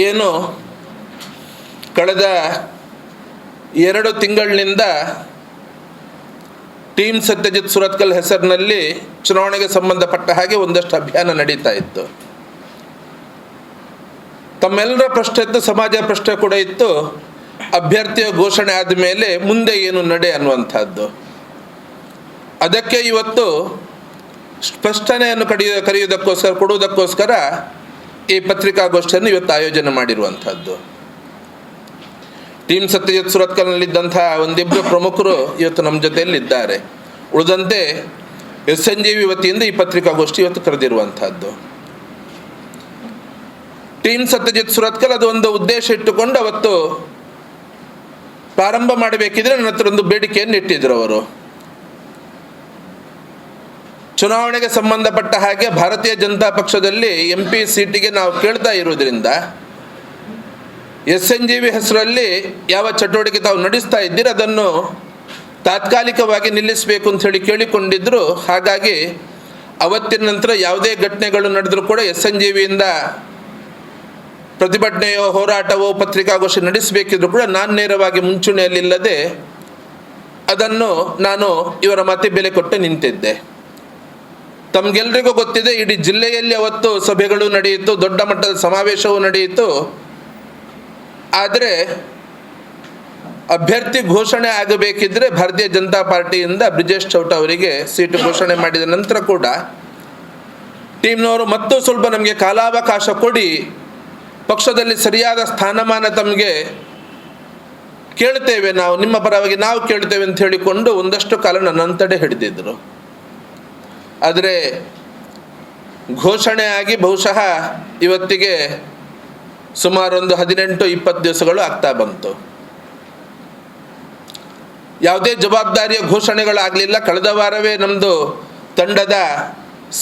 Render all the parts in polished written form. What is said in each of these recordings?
ಏನು ಕಳೆದ 2 ತಿಂಗಳಿನಿಂದ ಟೀಮ್ ಸತ್ಯಜಿತ್ ಸುರತ್ಕಲ್ ಹೆಸರಿನಲ್ಲಿ ಚುನಾವಣೆಗೆ ಸಂಬಂಧಪಟ್ಟ ಹಾಗೆ ಒಂದಷ್ಟು ಅಭಿಯಾನ ನಡೀತಾ ಇತ್ತು. ತಮ್ಮೆಲ್ಲರ ಪ್ರಶ್ನೆ ಇತ್ತು, ಸಮಾಜ ಪ್ರಶ್ನೆ ಕೂಡ ಇತ್ತು. ಅಭ್ಯರ್ಥಿಯ ಘೋಷಣೆ ಆದಮೇಲೆ ಮುಂದೆ ಏನು ನಡೆ ಅನ್ನುವಂಥದ್ದು. ಅದಕ್ಕೆ ಇವತ್ತು ಸ್ಪಷ್ಟನೆಯನ್ನು ಕೊಡುವುದಕ್ಕೋಸ್ಕರ ಈ ಪತ್ರಿಕಾಗೋಷ್ಠಿಯನ್ನು ಇವತ್ತು ಆಯೋಜನೆ ಮಾಡಿರುವಂಥದ್ದು. ಟೀಮ್ ಸತ್ಯಜಿತ್ ಸುರತ್ಕಲ್ನಲ್ಲಿದ್ದಂಥ ಒಂದಿಬ್ಬರು ಪ್ರಮುಖರು ಇವತ್ತು ನಮ್ಮ ಜೊತೆಯಲ್ಲಿದ್ದಾರೆ. ಉಳಿದಂತೆ SNJV ವತಿಯಿಂದ ಈ ಪತ್ರಿಕಾಗೋಷ್ಠಿ ಇವತ್ತು ಕರೆದಿರುವಂಥದ್ದು. ಟೀಮ್ ಸತ್ಯಜಿತ್ ಸುರತ್ಕಲ್ ಅದು ಒಂದು ಉದ್ದೇಶ ಇಟ್ಟುಕೊಂಡು ಅವತ್ತು ಪ್ರಾರಂಭ ಮಾಡಬೇಕಿದ್ರೆ ನನ್ನ ಹತ್ರ ಒಂದು ಬೇಡಿಕೆಯನ್ನು ಇಟ್ಟಿದ್ರು ಅವರು. ಚುನಾವಣೆಗೆ ಸಂಬಂಧಪಟ್ಟ ಹಾಗೆ ಭಾರತೀಯ ಜನತಾ ಪಕ್ಷದಲ್ಲಿ MP ಸೀಟಿಗೆ ನಾವು ಕೇಳ್ತಾ ಇರೋದ್ರಿಂದ SNJV ಹೆಸರಲ್ಲಿ ಯಾವ ಚಟುವಟಿಕೆ ತಾವು ನಡೆಸ್ತಾ ಇದ್ದೀರಿ ಅದನ್ನು ತಾತ್ಕಾಲಿಕವಾಗಿ ನಿಲ್ಲಿಸಬೇಕು ಅಂತ ಹೇಳಿ ಕೇಳಿಕೊಂಡಿದ್ರು. ಹಾಗಾಗಿ ಅವತ್ತಿನ ನಂತರ ಯಾವುದೇ ಘಟನೆಗಳು ನಡೆದರೂ ಕೂಡ SNJVಯಿಂದ ಪ್ರತಿಭಟನೆಯೋ ಹೋರಾಟವೋ ಪತ್ರಿಕಾಗೋಷ್ಠಿ ನಡೆಸಬೇಕಿದ್ರು ಕೂಡ ನಾನು ನೇರವಾಗಿ ಮುಂಚೂಣಿಯಲ್ಲಿಲ್ಲದೆ ಅದನ್ನು ನಾನು ಇವರ ಮಾತಿಗೆ ಬೆಲೆ ಕೊಟ್ಟು ನಿಂತಿದ್ದೆ. ತಮಗೆಲ್ಲರಿಗೂ ಗೊತ್ತಿದೆ, ಇಡೀ ಜಿಲ್ಲೆಯಲ್ಲಿ ಅವತ್ತು ಸಭೆಗಳು ನಡೆಯಿತು, ದೊಡ್ಡ ಮಟ್ಟದ ಸಮಾವೇಶವೂ ನಡೆಯಿತು. ಆದರೆ ಅಭ್ಯರ್ಥಿ ಘೋಷಣೆ ಆಗಬೇಕಿದ್ರೆ ಭಾರತೀಯ ಜನತಾ ಪಾರ್ಟಿಯಿಂದ ಬ್ರಿಜೇಶ್ ಚೌಟ ಅವರಿಗೆ ಸೀಟು ಘೋಷಣೆ ಮಾಡಿದ ನಂತರ ಕೂಡ ಟೀಮ್ನವರು ಮತ್ತೂ ಸ್ವಲ್ಪ ನಮಗೆ ಕಾಲಾವಕಾಶ ಕೊಡಿ, ಪಕ್ಷದಲ್ಲಿ ಸರಿಯಾದ ಸ್ಥಾನಮಾನ ತಮಗೆ ಕೇಳ್ತೇವೆ, ನಾವು ನಿಮ್ಮ ಪರವಾಗಿ ನಾವು ಕೇಳ್ತೇವೆ ಅಂತ ಹೇಳಿಕೊಂಡು ಒಂದಷ್ಟು ಕಾಲ ನನ್ನ ತಡೆ ಹಿಡಿದಿದ್ರು. ಆದರೆ ಘೋಷಣೆ ಆಗಿ ಬಹುಶಃ ಇವತ್ತಿಗೆ ಸುಮಾರು ಒಂದು 18-20 ದಿವಸಗಳು ಆಗ್ತಾ ಬಂತು. ಯಾವುದೇ ಜವಾಬ್ದಾರಿಯ ಘೋಷಣೆಗಳಾಗಲಿಲ್ಲ. ಕಳೆದ ವಾರವೇ ನಮ್ಮದು ತಂಡದ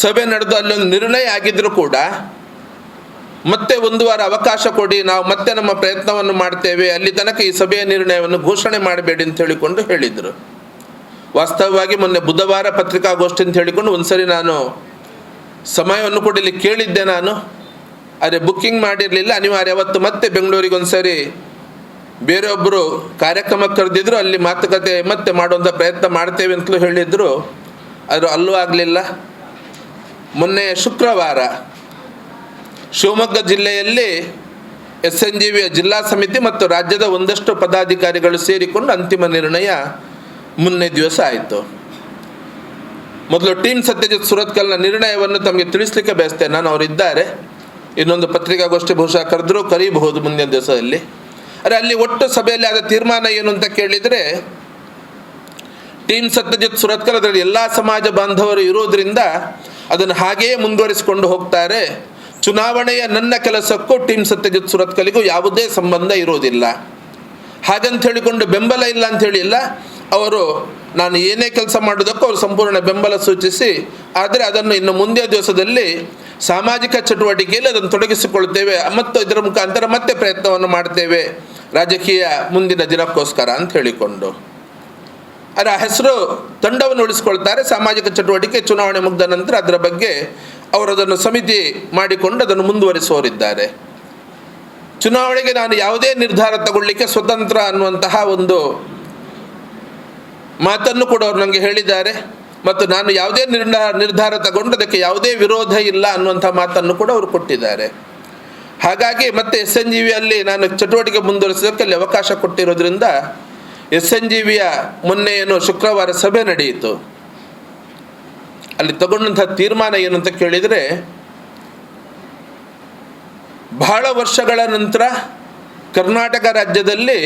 ಸಭೆ ನಡೆದು ಅಲ್ಲೊಂದು ನಿರ್ಣಯ ಆಗಿದ್ರೂ ಕೂಡ ಮತ್ತೆ 1 ವಾರ ಅವಕಾಶ ಕೊಡಿ, ನಾವು ಮತ್ತೆ ನಮ್ಮ ಪ್ರಯತ್ನವನ್ನು ಮಾಡ್ತೇವೆ, ಅಲ್ಲಿ ತನಕ ಈ ಸಭೆಯ ನಿರ್ಣಯವನ್ನು ಘೋಷಣೆ ಮಾಡಬೇಡಿ ಅಂತ ಹೇಳಿಕೊಂಡು ಹೇಳಿದರು. ವಾಸ್ತವವಾಗಿ ಮೊನ್ನೆ ಬುಧವಾರ ಪತ್ರಿಕಾಗೋಷ್ಠಿ ಅಂತ ಹೇಳಿಕೊಂಡು ಒಂದ್ಸರಿ ನಾನು ಸಮಯವನ್ನು ಕೂಡ ಇಲ್ಲಿ ಕೇಳಿದ್ದೆ ನಾನು. ಆದರೆ ಬುಕ್ಕಿಂಗ್ ಮಾಡಿರಲಿಲ್ಲ, ಅನಿವಾರ್ಯ ಅವತ್ತು ಮತ್ತೆ ಬೆಂಗಳೂರಿಗೆ ಒಂದ್ಸರಿ ಬೇರೆಯೊಬ್ಬರು ಕಾರ್ಯಕ್ರಮಕ್ಕೆ ಕರೆದಿದ್ರು, ಅಲ್ಲಿ ಮಾತುಕತೆ ಮತ್ತೆ ಮಾಡುವಂಥ ಪ್ರಯತ್ನ ಮಾಡ್ತೇವೆ ಅಂತಲೂ ಹೇಳಿದರು. ಅದು ಅಲ್ಲೂ ಆಗಲಿಲ್ಲ. ಮೊನ್ನೆ ಶುಕ್ರವಾರ ಶಿವಮೊಗ್ಗ ಜಿಲ್ಲೆಯಲ್ಲಿ SNJVಯ ಜಿಲ್ಲಾ ಸಮಿತಿ ಮತ್ತು ರಾಜ್ಯದ ಒಂದಷ್ಟು ಪದಾಧಿಕಾರಿಗಳು ಸೇರಿಕೊಂಡು ಅಂತಿಮ ನಿರ್ಣಯ ಮೊನ್ನೆ ದಿವಸ ಆಯಿತು. ಮೊದಲು ಟೀಮ್ ಸತ್ಯಜಿತ್ ಸುರತ್ಕಲ್ನ ನಿರ್ಣಯವನ್ನು ತಮಗೆ ತಿಳಿಸ್ಲಿಕ್ಕೆ ಬಯಸ್ತೇನೆ ನಾನು. ಅವರಿದ್ದಾರೆ, ಇನ್ನೊಂದು ಪತ್ರಿಕಾಗೋಷ್ಠಿ ಬಹುಶಃ ಕರೀಬಹುದು ಮುಂದಿನ ದಿವಸದಲ್ಲಿ. ಆದರೆ ಅಲ್ಲಿ ಒಟ್ಟು ಸಭೆಯಲ್ಲಿ ಆದ ತೀರ್ಮಾನ ಏನು ಅಂತ ಕೇಳಿದರೆ, ಟೀಮ್ ಸತ್ಯಜಿತ್ ಸುರತ್ಕಲ್ ಅದರಲ್ಲಿ ಎಲ್ಲ ಸಮಾಜ ಬಾಂಧವರು ಇರೋದ್ರಿಂದ ಅದನ್ನು ಹಾಗೆಯೇ ಮುಂದುವರಿಸಿಕೊಂಡು ಹೋಗ್ತಾರೆ. ಚುನಾವಣೆಯ ನನ್ನ ಕೆಲಸಕ್ಕೂ ಟೀಮ್ ಸತ್ಯಜಿತ್ ಸುರತ್ಕಲ್ಗೂ ಯಾವುದೇ ಸಂಬಂಧ ಇರೋದಿಲ್ಲ. ಹಾಗಂತ ಹೇಳಿಕೊಂಡು ಬೆಂಬಲ ಇಲ್ಲ ಅಂತ ಹೇಳಿಲ್ಲ. ಅವರು ನಾನು ಏನೇ ಕೆಲಸ ಮಾಡೋದಕ್ಕೂ ಅವರು ಸಂಪೂರ್ಣ ಬೆಂಬಲ ಸೂಚಿಸಿ, ಆದರೆ ಅದನ್ನು ಇನ್ನು ಮುಂದಿನ ದಿವಸದಲ್ಲಿ ಸಾಮಾಜಿಕ ಚಟುವಟಿಕೆಯಲ್ಲಿ ಅದನ್ನು ತೊಡಗಿಸಿಕೊಳ್ತೇವೆ ಮತ್ತು ಇದರ ಮುಖಾಂತರ ಮತ್ತೆ ಪ್ರಯತ್ನವನ್ನು ಮಾಡ್ತೇವೆ ರಾಜಕೀಯ ಮುಂದಿನ ದಿನಕ್ಕೋಸ್ಕರ ಅಂತ ಹೇಳಿಕೊಂಡು. ಆದರೆ ಆ ಹೆಸರು ತಂಡವನ್ನು ಉಳಿಸ್ಕೊಳ್ತಾರೆ. ಸಾಮಾಜಿಕ ಚಟುವಟಿಕೆ ಚುನಾವಣೆ ಮುಗಿದ ನಂತರ ಅದರ ಬಗ್ಗೆ ಅವರು ಅದನ್ನು ಸಮಿತಿ ಮಾಡಿಕೊಂಡು ಅದನ್ನು ಮುಂದುವರಿಸುವವರಿದ್ದಾರೆ. ಚುನಾವಣೆಗೆ ನಾನು ಯಾವುದೇ ನಿರ್ಧಾರ ತಗೊಳ್ಳಿಕ್ಕೆ ಸ್ವತಂತ್ರ ಅನ್ನುವಂತಹ ಒಂದು ಮಾತನ್ನು ಕೂಡ ಅವರು ನನಗೆ ಹೇಳಿದ್ದಾರೆ. ಮತ್ತು ನಾನು ಯಾವುದೇ ನಿರ್ಧಾರ ತಗೊಂಡು ಅದಕ್ಕೆ ಯಾವುದೇ ವಿರೋಧ ಇಲ್ಲ ಅನ್ನುವಂಥ ಮಾತನ್ನು ಕೂಡ ಅವರು ಕೊಟ್ಟಿದ್ದಾರೆ. ಹಾಗಾಗಿ ಮತ್ತೆ SNJVಯಲ್ಲಿ ನಾನು ಚಟುವಟಿಕೆ ಮುಂದುವರಿಸೋದಕ್ಕೆ ಅಲ್ಲಿ ಅವಕಾಶ ಕೊಟ್ಟಿರೋದ್ರಿಂದ SNJVಯ ಮೊನ್ನೆ ಏನು ಶುಕ್ರವಾರ ಸಭೆ ನಡೆಯಿತು, ಅಲ್ಲಿ ತಗೊಂಡಂಥ ತೀರ್ಮಾನ ಏನು ಅಂತ ಕೇಳಿದರೆ, ಬಹಳ ವರ್ಷಗಳ ನಂತರ ಕರ್ನಾಟಕ ರಾಜ್ಯದಲ್ಲಿ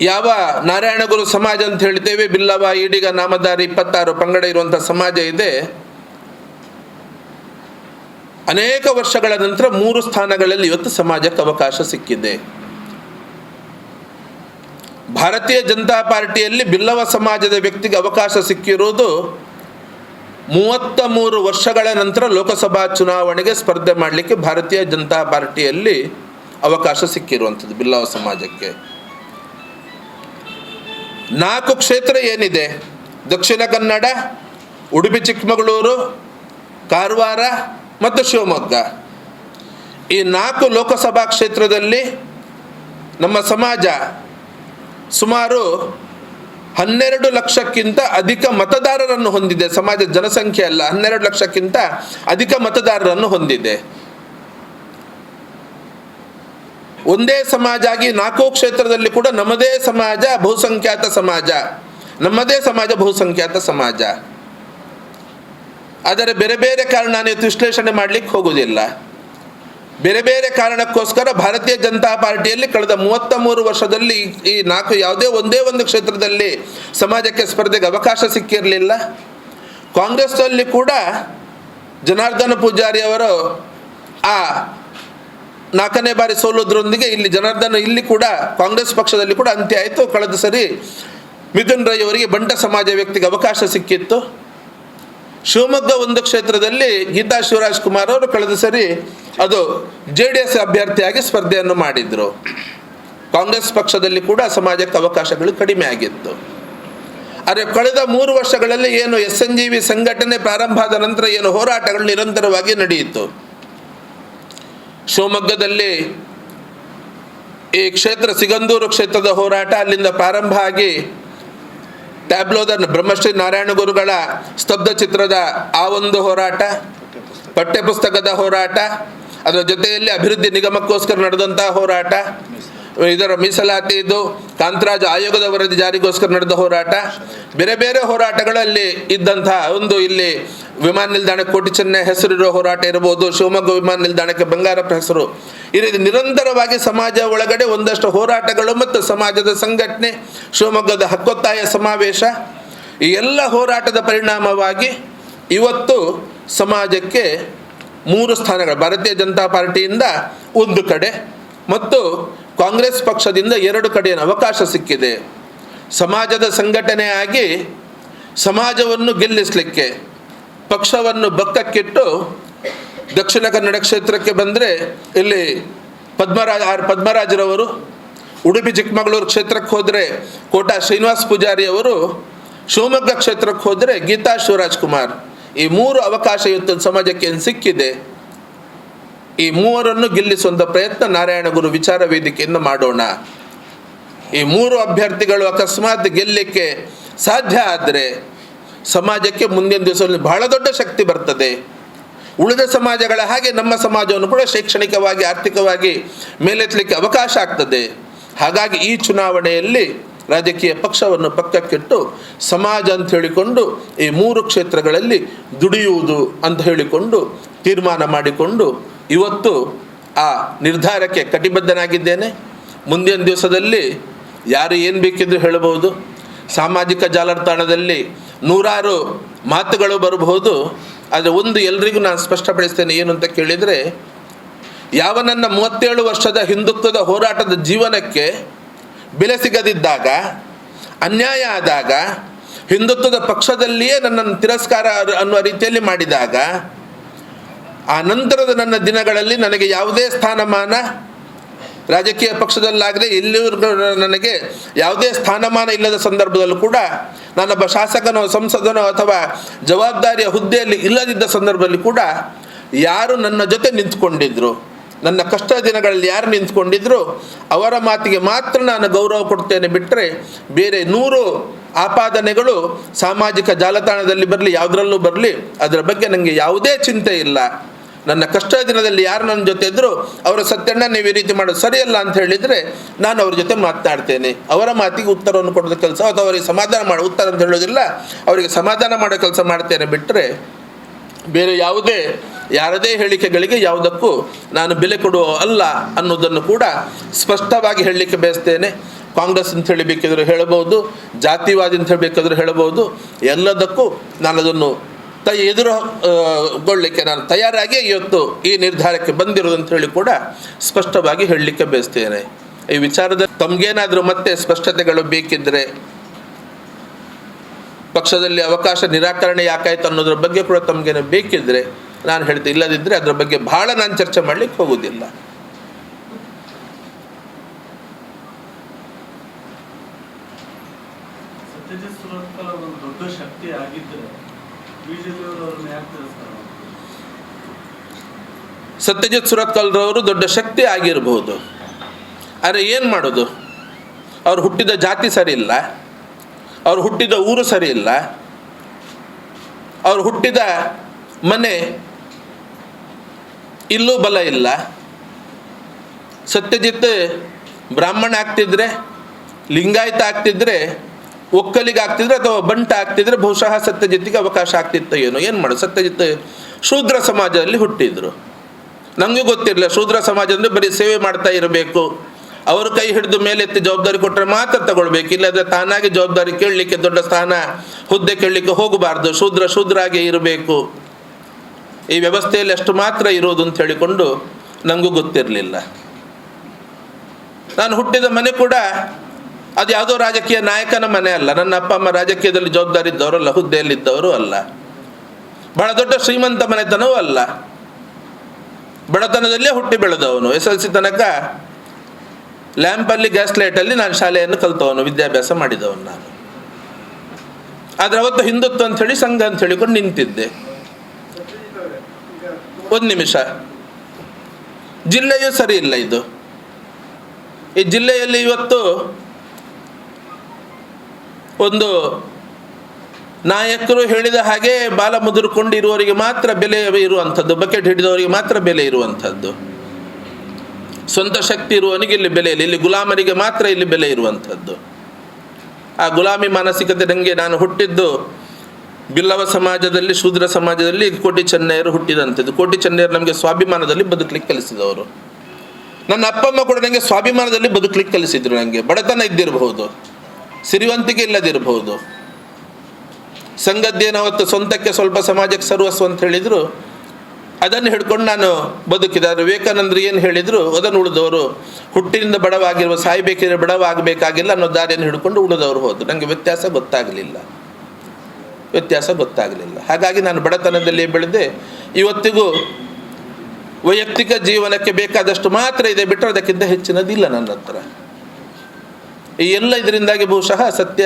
ಯಾವ ನಾರಾಯಣಗುರು ಸಮಾಜ ಅಂತ ಹೇಳ್ತೇವೆ, ಬಿಲ್ಲವ, ಈಡಿಗ, ನಾಮಧಾರಿ 26 ಪಂಗಡ ಇರುವಂಥ ಸಮಾಜ ಇದೆ, ಅನೇಕ ವರ್ಷಗಳ ನಂತರ 3 ಸ್ಥಾನಗಳಲ್ಲಿ ಇವತ್ತು ಸಮಾಜಕ್ಕೆ ಅವಕಾಶ ಸಿಕ್ಕಿದೆ. ಭಾರತೀಯ ಜನತಾ ಪಾರ್ಟಿಯಲ್ಲಿ ಬಿಲ್ಲವ ಸಮಾಜದ ವ್ಯಕ್ತಿಗೆ ಅವಕಾಶ ಸಿಕ್ಕಿರುವುದು 33 ವರ್ಷಗಳ ನಂತರ ಲೋಕಸಭಾ ಚುನಾವಣೆಗೆ ಸ್ಪರ್ಧೆ ಮಾಡಲಿಕ್ಕೆ ಭಾರತೀಯ ಜನತಾ ಪಾರ್ಟಿಯಲ್ಲಿ ಅವಕಾಶ ಸಿಕ್ಕಿರುವಂಥದ್ದು ಬಿಲ್ಲವ ಸಮಾಜಕ್ಕೆ. 4 ಕ್ಷೇತ್ರ ಏನಿದೆ, ದಕ್ಷಿಣ ಕನ್ನಡ, ಉಡುಪಿ ಚಿಕ್ಕಮಗಳೂರು, ಕಾರವಾರ ಮತ್ತು ಶಿವಮೊಗ್ಗ, ಈ 4 ಲೋಕಸಭಾ ಕ್ಷೇತ್ರದಲ್ಲಿ ನಮ್ಮ ಸಮಾಜ ಸುಮಾರು 12 ಲಕ್ಷಕ್ಕಿಂತ ಅಧಿಕ ಮತದಾರರನ್ನು ಹೊಂದಿದೆ. ಸಮಾಜದ ಜನಸಂಖ್ಯೆ ಅಲ್ಲ, 12 ಲಕ್ಷಕ್ಕಿಂತ ಅಧಿಕ ಮತದಾರರನ್ನು ಹೊಂದಿದೆ. ಒಂದೇ ಸಮಾಜ ಆಗಿ 4 ಕ್ಷೇತ್ರದಲ್ಲಿ ಕೂಡ ನಮ್ಮದೇ ಸಮಾಜ ಬಹುಸಂಖ್ಯಾತ ಸಮಾಜ, ನಮ್ಮದೇ ಸಮಾಜ ಬಹುಸಂಖ್ಯಾತ ಸಮಾಜ. ಆದರೆ ಬೇರೆ ಬೇರೆ ಕಾರಣ ನಾನು ವಿಶ್ಲೇಷಣೆ ಮಾಡಲಿಕ್ಕೆ ಹೋಗುವುದಿಲ್ಲ. ಬೇರೆ ಬೇರೆ ಕಾರಣಕ್ಕೋಸ್ಕರ ಭಾರತೀಯ ಜನತಾ ಪಾರ್ಟಿಯಲ್ಲಿ ಕಳೆದ 33 ವರ್ಷದಲ್ಲಿ ಈ 4 ಯಾವುದೇ ಒಂದೇ ಒಂದು ಕ್ಷೇತ್ರದಲ್ಲಿ ಸಮಾಜಕ್ಕೆ ಸ್ಪರ್ಧೆಗೆ ಅವಕಾಶ ಸಿಕ್ಕಿರಲಿಲ್ಲ. ಕಾಂಗ್ರೆಸ್ನಲ್ಲಿ ಕೂಡ ಜನಾರ್ದನ ಪೂಜಾರಿ ಅವರು ಆ 4ನೇ ಬಾರಿ ಸೋಲೋದ್ರೊಂದಿಗೆ ಇಲ್ಲಿ ಕೂಡ ಕಾಂಗ್ರೆಸ್ ಪಕ್ಷದಲ್ಲಿ ಕೂಡ ಅಂತ್ಯ ಆಯಿತು. ಕಳೆದ ಸರಿ ಮಿಥುನ್ ರೈ ಅವರಿಗೆ ಬಂಟ ಸಮಾಜ ವ್ಯಕ್ತಿಗೆ ಅವಕಾಶ ಸಿಕ್ಕಿತ್ತು. ಶಿವಮೊಗ್ಗ ಒಂದು ಕ್ಷೇತ್ರದಲ್ಲಿ ಗೀತಾ ಶಿವರಾಜ್ ಕುಮಾರ್ ಅವರು ಕಳೆದ ಸರಿ ಅದು JDS ಅಭ್ಯರ್ಥಿಯಾಗಿ ಸ್ಪರ್ಧೆಯನ್ನು ಮಾಡಿದ್ರು. ಕಾಂಗ್ರೆಸ್ ಪಕ್ಷದಲ್ಲಿ ಕೂಡ ಸಮಾಜಕ್ಕೆ ಅವಕಾಶಗಳು ಕಡಿಮೆ ಆಗಿತ್ತು. ಆದರೆ ಕಳೆದ 3 ವರ್ಷಗಳಲ್ಲಿ ಏನು SNGV ಸಂಘಟನೆ ಪ್ರಾರಂಭ ಆದ ನಂತರ ಏನು ಹೋರಾಟಗಳು ನಿರಂತರವಾಗಿ ನಡೆಯಿತು. ಶಿವಮೊಗ್ಗದಲ್ಲಿ ಈ ಕ್ಷೇತ್ರ ಸಿಗಂದೂರು ಕ್ಷೇತ್ರದ ಹೋರಾಟ ಅಲ್ಲಿಂದ ಪ್ರಾರಂಭ ಆಗಿ ಟ್ಯಾಬ್ಲೋದ ಬ್ರಹ್ಮಶ್ರೀ ನಾರಾಯಣ ಗುರುಗಳ ಸ್ತಬ್ಧ ಚಿತ್ರದ ಆ ಒಂದು ಹೋರಾಟ, ಪಠ್ಯಪುಸ್ತಕದ ಹೋರಾಟ, ಅದರ ಜೊತೆಯಲ್ಲಿ ಅಭಿವೃದ್ಧಿ ನಿಗಮಕ್ಕೋಸ್ಕರ ನಡೆದಂತಹ ಹೋರಾಟ, ಇದರ ಮೀಸಲಾತಿ ಇದು ಕಾಂತರಾಜ್ ಆಯೋಗದ ವರದಿ ಜಾರಿಗೋಸ್ಕರ ನಡೆದ ಹೋರಾಟ, ಬೇರೆ ಬೇರೆ ಹೋರಾಟಗಳಲ್ಲಿ ಇದ್ದಂತಹ ಒಂದು ಇಲ್ಲಿ ವಿಮಾನ ನಿಲ್ದಾಣಕ್ಕೆ ಕೋಟಿ ಚೆನ್ನೈ ಹೆಸರಿರೋ ಹೋರಾಟ ಇರಬಹುದು, ಶಿವಮೊಗ್ಗ ವಿಮಾನ ನಿಲ್ದಾಣಕ್ಕೆ ಬಂಗಾರಪ್ಪ ಹೆಸರು, ಈ ರೀತಿ ನಿರಂತರವಾಗಿ ಸಮಾಜ ಒಳಗಡೆ ಒಂದಷ್ಟು ಹೋರಾಟಗಳು ಮತ್ತು ಸಮಾಜದ ಸಂಘಟನೆ, ಶಿವಮೊಗ್ಗದ ಹಕ್ಕೊತ್ತಾಯ ಸಮಾವೇಶ, ಈ ಎಲ್ಲ ಹೋರಾಟದ ಪರಿಣಾಮವಾಗಿ ಇವತ್ತು ಸಮಾಜಕ್ಕೆ 3 ಸ್ಥಾನಗಳು ಭಾರತೀಯ ಜನತಾ ಪಾರ್ಟಿಯಿಂದ ಒಂದು ಕಡೆ ಮತ್ತು ಕಾಂಗ್ರೆಸ್ ಪಕ್ಷದಿಂದ 2 ಕಡೆಯ ಅವಕಾಶ ಸಿಕ್ಕಿದೆ. ಸಮಾಜದ ಸಂಘಟನೆಯಾಗಿ ಸಮಾಜವನ್ನು ಗೆಲ್ಲಿಸಲಿಕ್ಕೆ ಪಕ್ಷವನ್ನು ಬಕ್ಕಕ್ಕಿಟ್ಟು ದಕ್ಷಿಣ ಕನ್ನಡ ಕ್ಷೇತ್ರಕ್ಕೆ ಬಂದರೆ ಇಲ್ಲಿ ಪದ್ಮರಾಜರವರು, ಉಡುಪಿ ಚಿಕ್ಕಮಗಳೂರು ಕ್ಷೇತ್ರಕ್ಕೆ ಹೋದರೆ ಕೋಟಾ ಶ್ರೀನಿವಾಸ್ ಪೂಜಾರಿ ಅವರು, ಶಿವಮೊಗ್ಗ ಕ್ಷೇತ್ರಕ್ಕೆ ಹೋದರೆ ಗೀತಾ ಶಿವರಾಜ್ ಕುಮಾರ್, ಈ 3 ಅವಕಾಶ ಇವತ್ತು ಸಮಾಜಕ್ಕೆ ಏನು ಸಿಕ್ಕಿದೆ. ಈ 3ರನ್ನು ಗೆಲ್ಲಿಸುವಂಥ ಪ್ರಯತ್ನ ನಾರಾಯಣ ಗುರು ವಿಚಾರ ವೇದಿಕೆಯಿಂದ ಮಾಡೋಣ. ಈ 3 ಅಭ್ಯರ್ಥಿಗಳು ಅಕಸ್ಮಾತ್ ಗೆಲ್ಲಲಿಕ್ಕೆ ಸಾಧ್ಯ ಆದರೆ ಸಮಾಜಕ್ಕೆ ಮುಂದಿನ ದಿವಸದಲ್ಲಿ ಬಹಳ ದೊಡ್ಡ ಶಕ್ತಿ ಬರ್ತದೆ. ಉಳಿದ ಸಮಾಜಗಳ ಹಾಗೆ ನಮ್ಮ ಸಮಾಜವನ್ನು ಕೂಡ ಶೈಕ್ಷಣಿಕವಾಗಿ ಆರ್ಥಿಕವಾಗಿ ಮೇಲೆತ್ತಲಿಕ್ಕೆ ಅವಕಾಶ ಆಗ್ತದೆ. ಹಾಗಾಗಿ ಈ ಚುನಾವಣೆಯಲ್ಲಿ ರಾಜಕೀಯ ಪಕ್ಷವನ್ನು ಪಕ್ಕಕ್ಕಿಟ್ಟು ಸಮಾಜ ಅಂತ ಹೇಳಿಕೊಂಡು ಈ 3 ಕ್ಷೇತ್ರಗಳಲ್ಲಿ ದುಡಿಯುವುದು ಅಂತ ಹೇಳಿಕೊಂಡು ತೀರ್ಮಾನ ಮಾಡಿಕೊಂಡು ಇವತ್ತು ಆ ನಿರ್ಧಾರಕ್ಕೆ ಕಟಿಬದ್ಧನಾಗಿದ್ದೇನೆ. ಮುಂದಿನ ದಿವಸದಲ್ಲಿ ಯಾರು ಏನು ಬೇಕಿದ್ರೂ ಹೇಳಬಹುದು. ಸಾಮಾಜಿಕ ಜಾಲತಾಣದಲ್ಲಿ 100 ಮಾತುಗಳು ಬರಬಹುದು. ಆದರೆ ಒಂದು ಎಲ್ರಿಗೂ ನಾನು ಸ್ಪಷ್ಟಪಡಿಸ್ತೇನೆ, ಏನು ಅಂತ ಕೇಳಿದರೆ, ಯಾವ ನನ್ನ 37 ವರ್ಷದ ಹಿಂದುತ್ವದ ಹೋರಾಟದ ಜೀವನಕ್ಕೆ ಬೆಲೆ ಸಿಗದಿದ್ದಾಗ, ಅನ್ಯಾಯ ಆದಾಗ, ಹಿಂದುತ್ವದ ಪಕ್ಷದಲ್ಲಿಯೇ ನನ್ನನ್ನು ತಿರಸ್ಕಾರ ಅನ್ನುವ ರೀತಿಯಲ್ಲಿ ಮಾಡಿದಾಗ, ಆ ನಂತರದ ನನ್ನ ದಿನಗಳಲ್ಲಿ ನನಗೆ ಯಾವುದೇ ಸ್ಥಾನಮಾನ ರಾಜಕೀಯ ಪಕ್ಷದಲ್ಲಾಗದೆ ಇಲ್ಲಿವರೆಗೂ ನನಗೆ ಯಾವುದೇ ಸ್ಥಾನಮಾನ ಇಲ್ಲದ ಸಂದರ್ಭದಲ್ಲೂ ಕೂಡ ನಾನೊಬ್ಬ ಶಾಸಕನೋ ಸಂಸದನೋ ಅಥವಾ ಜವಾಬ್ದಾರಿಯ ಹುದ್ದೆಯಲ್ಲಿ ಇಲ್ಲದಿದ್ದ ಸಂದರ್ಭದಲ್ಲಿ ಕೂಡ ಯಾರು ನನ್ನ ಜೊತೆ ನಿಂತ್ಕೊಂಡಿದ್ರು, ನನ್ನ ಕಷ್ಟ ದಿನಗಳಲ್ಲಿ ಯಾರು ನಿಂತ್ಕೊಂಡಿದ್ರು ಅವರ ಮಾತಿಗೆ ಮಾತ್ರ ನಾನು ಗೌರವ ಕೊಡ್ತೇನೆ. ಬಿಟ್ಟರೆ ಬೇರೆ 100 ಆಪಾದನೆಗಳು ಸಾಮಾಜಿಕ ಜಾಲತಾಣದಲ್ಲಿ ಬರಲಿ, ಯಾವುದರಲ್ಲೂ ಬರಲಿ, ಅದರ ಬಗ್ಗೆ ನನಗೆ ಯಾವುದೇ ಚಿಂತೆ ಇಲ್ಲ. ನನ್ನ ಕಷ್ಟ ದಿನದಲ್ಲಿ ಯಾರು ನನ್ನ ಜೊತೆ ಇದ್ದರೂ ಅವರ ಸತ್ಯಣ್ಣ ನೀವು ಈ ರೀತಿ ಮಾಡೋದು ಸರಿಯಲ್ಲ ಅಂತ ಹೇಳಿದರೆ ನಾನು ಅವ್ರ ಜೊತೆ ಮಾತನಾಡ್ತೇನೆ. ಅವರ ಮಾತಿಗೆ ಉತ್ತರವನ್ನು ಕೊಡೋದ ಕೆಲಸ ಅಥವಾ ಅವರಿಗೆ ಸಮಾಧಾನ ಮಾಡೋ ಉತ್ತರ ಅಂತ ಹೇಳೋದಿಲ್ಲ, ಅವರಿಗೆ ಸಮಾಧಾನ ಮಾಡೋ ಕೆಲಸ ಮಾಡ್ತೇನೆ. ಬಿಟ್ಟರೆ ಬೇರೆ ಯಾರದೇ ಹೇಳಿಕೆಗಳಿಗೆ ಯಾವುದಕ್ಕೂ ನಾನು ಬೆಲೆ ಕೊಡುವ ಅಲ್ಲ ಅನ್ನೋದನ್ನು ಕೂಡ ಸ್ಪಷ್ಟವಾಗಿ ಹೇಳಲಿಕ್ಕೆ ಬಯಸ್ತೇನೆ. ಕಾಂಗ್ರೆಸ್ ಅಂತ ಹೇಳಬೇಕಿದ್ರು ಹೇಳಬಹುದು, ಜಾತಿವಾದಿ ಅಂತ ಹೇಳಬೇಕಾದ್ರೂ ಹೇಳಬಹುದು, ಎಲ್ಲದಕ್ಕೂ ನಾನು ಅದನ್ನು ಎದುರುಗೊಳ್ಳಲಿಕ್ಕೆ ನಾನು ತಯಾರಾಗಿ ಇವತ್ತು ಈ ನಿರ್ಧಾರಕ್ಕೆ ಬಂದಿರೋದು ಅಂತ ಹೇಳಿ ಕೂಡ ಸ್ಪಷ್ಟವಾಗಿ ಹೇಳಲಿಕ್ಕೆ ಬಯಸ್ತೇನೆ. ಈ ವಿಚಾರದ ತಮಗೇನಾದರೂ ಮತ್ತೆ ಸ್ಪಷ್ಟತೆಗಳು ಬೇಕಿದ್ದರೆ, ಪಕ್ಷದಲ್ಲಿ ಅವಕಾಶ ನಿರಾಕರಣೆ ಯಾಕಾಯ್ತು ಅನ್ನೋದ್ರ ಬಗ್ಗೆ ಕೂಡ ತಮಗೇನೋ ಬೇಕಿದ್ದರೆ ನಾನು ಹೇಳ್ತೀನಿ, ಇಲ್ಲದಿದ್ದರೆ ಅದರ ಬಗ್ಗೆ ಬಹಳ ನಾನು ಚರ್ಚೆ ಮಾಡಲಿಕ್ಕೆ ಹೋಗೋದಿಲ್ಲ. ಸತ್ಯಜಿತ್ ಸುರತ್ಕಲ್ರವರು ದೊಡ್ಡ ಶಕ್ತಿ ಆಗಿರಬಹುದು. ಆದರೆ ಏನು ಮಾಡೋದು? ಅವ್ರು ಹುಟ್ಟಿದ ಜಾತಿ ಸರಿ ಇಲ್ಲ, ಅವ್ರು ಹುಟ್ಟಿದ ಊರು ಸರಿ ಇಲ್ಲ, ಅವ್ರು ಹುಟ್ಟಿದ ಮನೆ ಇಲ್ಲೂ ಬಲ ಇಲ್ಲ. ಸತ್ಯಜಿತ್ ಬ್ರಾಹ್ಮಣ ಆಗ್ತಿದ್ರೆ, ಲಿಂಗಾಯತ ಆಗ್ತಿದ್ರೆ, ಒಕ್ಕಲಿಗ ಆಗ್ತಿದ್ರೆ ಅಥವಾ ಬಂಟ ಆಗ್ತಿದ್ರೆ ಬಹುಶಃ ಸತ್ಯಜಿತ್ತಿಗೆ ಅವಕಾಶ ಆಗ್ತಿತ್ತು ಏನೋ. ಏನು ಮಾಡೋದು? ಸತ್ಯಜಿತ್ ಶೂದ್ರ ಸಮಾಜದಲ್ಲಿ ಹುಟ್ಟಿದ್ರು. ನಮಗೂ ಗೊತ್ತಿರಲಿಲ್ಲ ಶೂದ್ರ ಸಮಾಜ ಅಂದರೆ ಬರೀ ಸೇವೆ ಮಾಡ್ತಾ ಇರಬೇಕು, ಅವರು ಕೈ ಹಿಡಿದು ಮೇಲೆತ್ತಿ ಜವಾಬ್ದಾರಿ ಕೊಟ್ಟರೆ ಮಾತ್ರ ತಗೊಳ್ಬೇಕು, ಇಲ್ಲದ್ರೆ ತಾನಾಗಿ ಜವಾಬ್ದಾರಿ ಕೇಳಲಿಕ್ಕೆ, ದೊಡ್ಡ ಸ್ಥಾನ ಹುದ್ದೆ ಕೇಳಲಿಕ್ಕೆ ಹೋಗಬಾರ್ದು, ಶೂದ್ರಾಗೆ ಇರಬೇಕು, ಈ ವ್ಯವಸ್ಥೆಯಲ್ಲಿ ಅಷ್ಟು ಮಾತ್ರ ಇರೋದು ಅಂತ ಹೇಳಿಕೊಂಡು ನನಗೂ ಗೊತ್ತಿರಲಿಲ್ಲ. ನಾನು ಹುಟ್ಟಿದ ಮನೆ ಕೂಡ ಅದು ಯಾವುದೋ ರಾಜಕೀಯ ನಾಯಕನ ಮನೆ ಅಲ್ಲ. ನನ್ನ ಅಪ್ಪ ಅಮ್ಮ ರಾಜಕೀಯದಲ್ಲಿ ಜವಾಬ್ದಾರಿ ಇದ್ದವರಲ್ಲ, ಹುದ್ದೆಯಲ್ಲಿದ್ದವರು ಅಲ್ಲ, ಬಹಳ ದೊಡ್ಡ ಶ್ರೀಮಂತ ಮನೆತನವೂ ಅಲ್ಲ. ಬಡತನದಲ್ಲೇ ಹುಟ್ಟಿ ಬೆಳೆದವನು. SLC ತನಕ ಲ್ಯಾಂಪಲ್ಲಿ, ಗ್ಯಾಸ್ ಲೈಟಲ್ಲಿ ನಾನು ಶಾಲೆಯನ್ನು ಕಲ್ತವನು, ವಿದ್ಯಾಭ್ಯಾಸ ಮಾಡಿದವನು ನಾನು. ಆದರೆ ಅವತ್ತು ಹಿಂದುತ್ವ ಅಂಥೇಳಿ ಸಂಘ ಅಂತ ಹೇಳಿಕೊಂಡು ನಿಂತಿದ್ದೆ. ಒಂದು ನಿಮಿಷ, ಜಿಲ್ಲೆಯೂ ಸರಿ ಇಲ್ಲ. ಈ ಜಿಲ್ಲೆಯಲ್ಲಿ ಇವತ್ತು ಒಂದು ನಾಯಕರು ಹೇಳಿದ ಹಾಗೆ ಬಾಲ ಮುದುರ್ಕೊಂಡು ಇರುವವರಿಗೆ ಮಾತ್ರ ಬೆಲೆ ಇರುವಂಥದ್ದು, ಬಕೆಟ್ ಹಿಡಿದವರಿಗೆ ಮಾತ್ರ ಬೆಲೆ ಇರುವಂಥದ್ದು, ಸ್ವಂತ ಶಕ್ತಿ ಇರುವವನಿಗೆ ಇಲ್ಲಿ ಬೆಲೆ ಇಲ್ಲ. ಇಲ್ಲಿ ಗುಲಾಮರಿಗೆ ಮಾತ್ರ ಇಲ್ಲಿ ಬೆಲೆ ಇರುವಂಥದ್ದು. ಆ ಗುಲಾಮಿ ಮಾನಸಿಕತೆ. ನನಗೆ ನಾನು ಹುಟ್ಟಿದ್ದು ಬಿಲ್ಲವ ಸಮಾಜದಲ್ಲಿ, ಶೂದ್ರ ಸಮಾಜದಲ್ಲಿ. ಕೋಟಿ ಚೆನ್ನಯ್ಯರು ಹುಟ್ಟಿದಂಥದ್ದು. ಕೋಟಿ ಚೆನ್ನಯ್ಯರು ನಮಗೆ ಸ್ವಾಭಿಮಾನದಲ್ಲಿ ಬದುಕಲಿಕ್ಕೆ ಕಲಿಸಿದವರು. ನನ್ನ ಅಪ್ಪ ಅಮ್ಮ ಕೂಡ ನನಗೆ ಸ್ವಾಭಿಮಾನದಲ್ಲಿ ಬದುಕಲಿಕ್ಕೆ ಕಲಿಸಿದ್ರು. ನನಗೆ ಬಡತನ ಇದ್ದಿರಬಹುದು, ಸಿರಿವಂತಿಕೆ ಇಲ್ಲದಿರಬಹುದು, ಸಂಗದ್ದೇನು ಅವತ್ತು ಸ್ವಂತಕ್ಕೆ ಸ್ವಲ್ಪ ಸಮಾಜಕ್ಕೆ ಸರ್ವಸ್ವ ಅಂತ ಹೇಳಿದರು, ಅದನ್ನು ಹಿಡ್ಕೊಂಡು ನಾನು ಬದುಕಿದೆ. ಆದರೆ ವಿವೇಕಾನಂದರು ಏನು ಹೇಳಿದರು, ಅದನ್ನು ಉಳಿದವರು ಹುಟ್ಟಿನಿಂದ ಬಡವಾಗಿರುವ, ಸಾಯಬೇಕಿದ್ರೆ ಬಡವಾಗಬೇಕಾಗಿಲ್ಲ ಅನ್ನೋ ದಾರಿಯನ್ನು ಹಿಡ್ಕೊಂಡು ಉಳಿದವರು ಹೋದರು. ನನಗೆ ವ್ಯತ್ಯಾಸ ಗೊತ್ತಾಗಲಿಲ್ಲ. ಹಾಗಾಗಿ ನಾನು ಬಡತನದಲ್ಲಿ ಬೆಳೆದೆ. ಇವತ್ತಿಗೂ ವೈಯಕ್ತಿಕ ಜೀವನಕ್ಕೆ ಬೇಕಾದಷ್ಟು ಮಾತ್ರ ಇದೆ, ಬಿಟ್ಟರೆ ಅದಕ್ಕಿಂತ ಹೆಚ್ಚಿನದಿಲ್ಲ ನನ್ನ ಹತ್ರ. ಈ ಎಲ್ಲ ಇದರಿಂದಾಗಿ ಬಹುಶಃ ಸತ್ಯ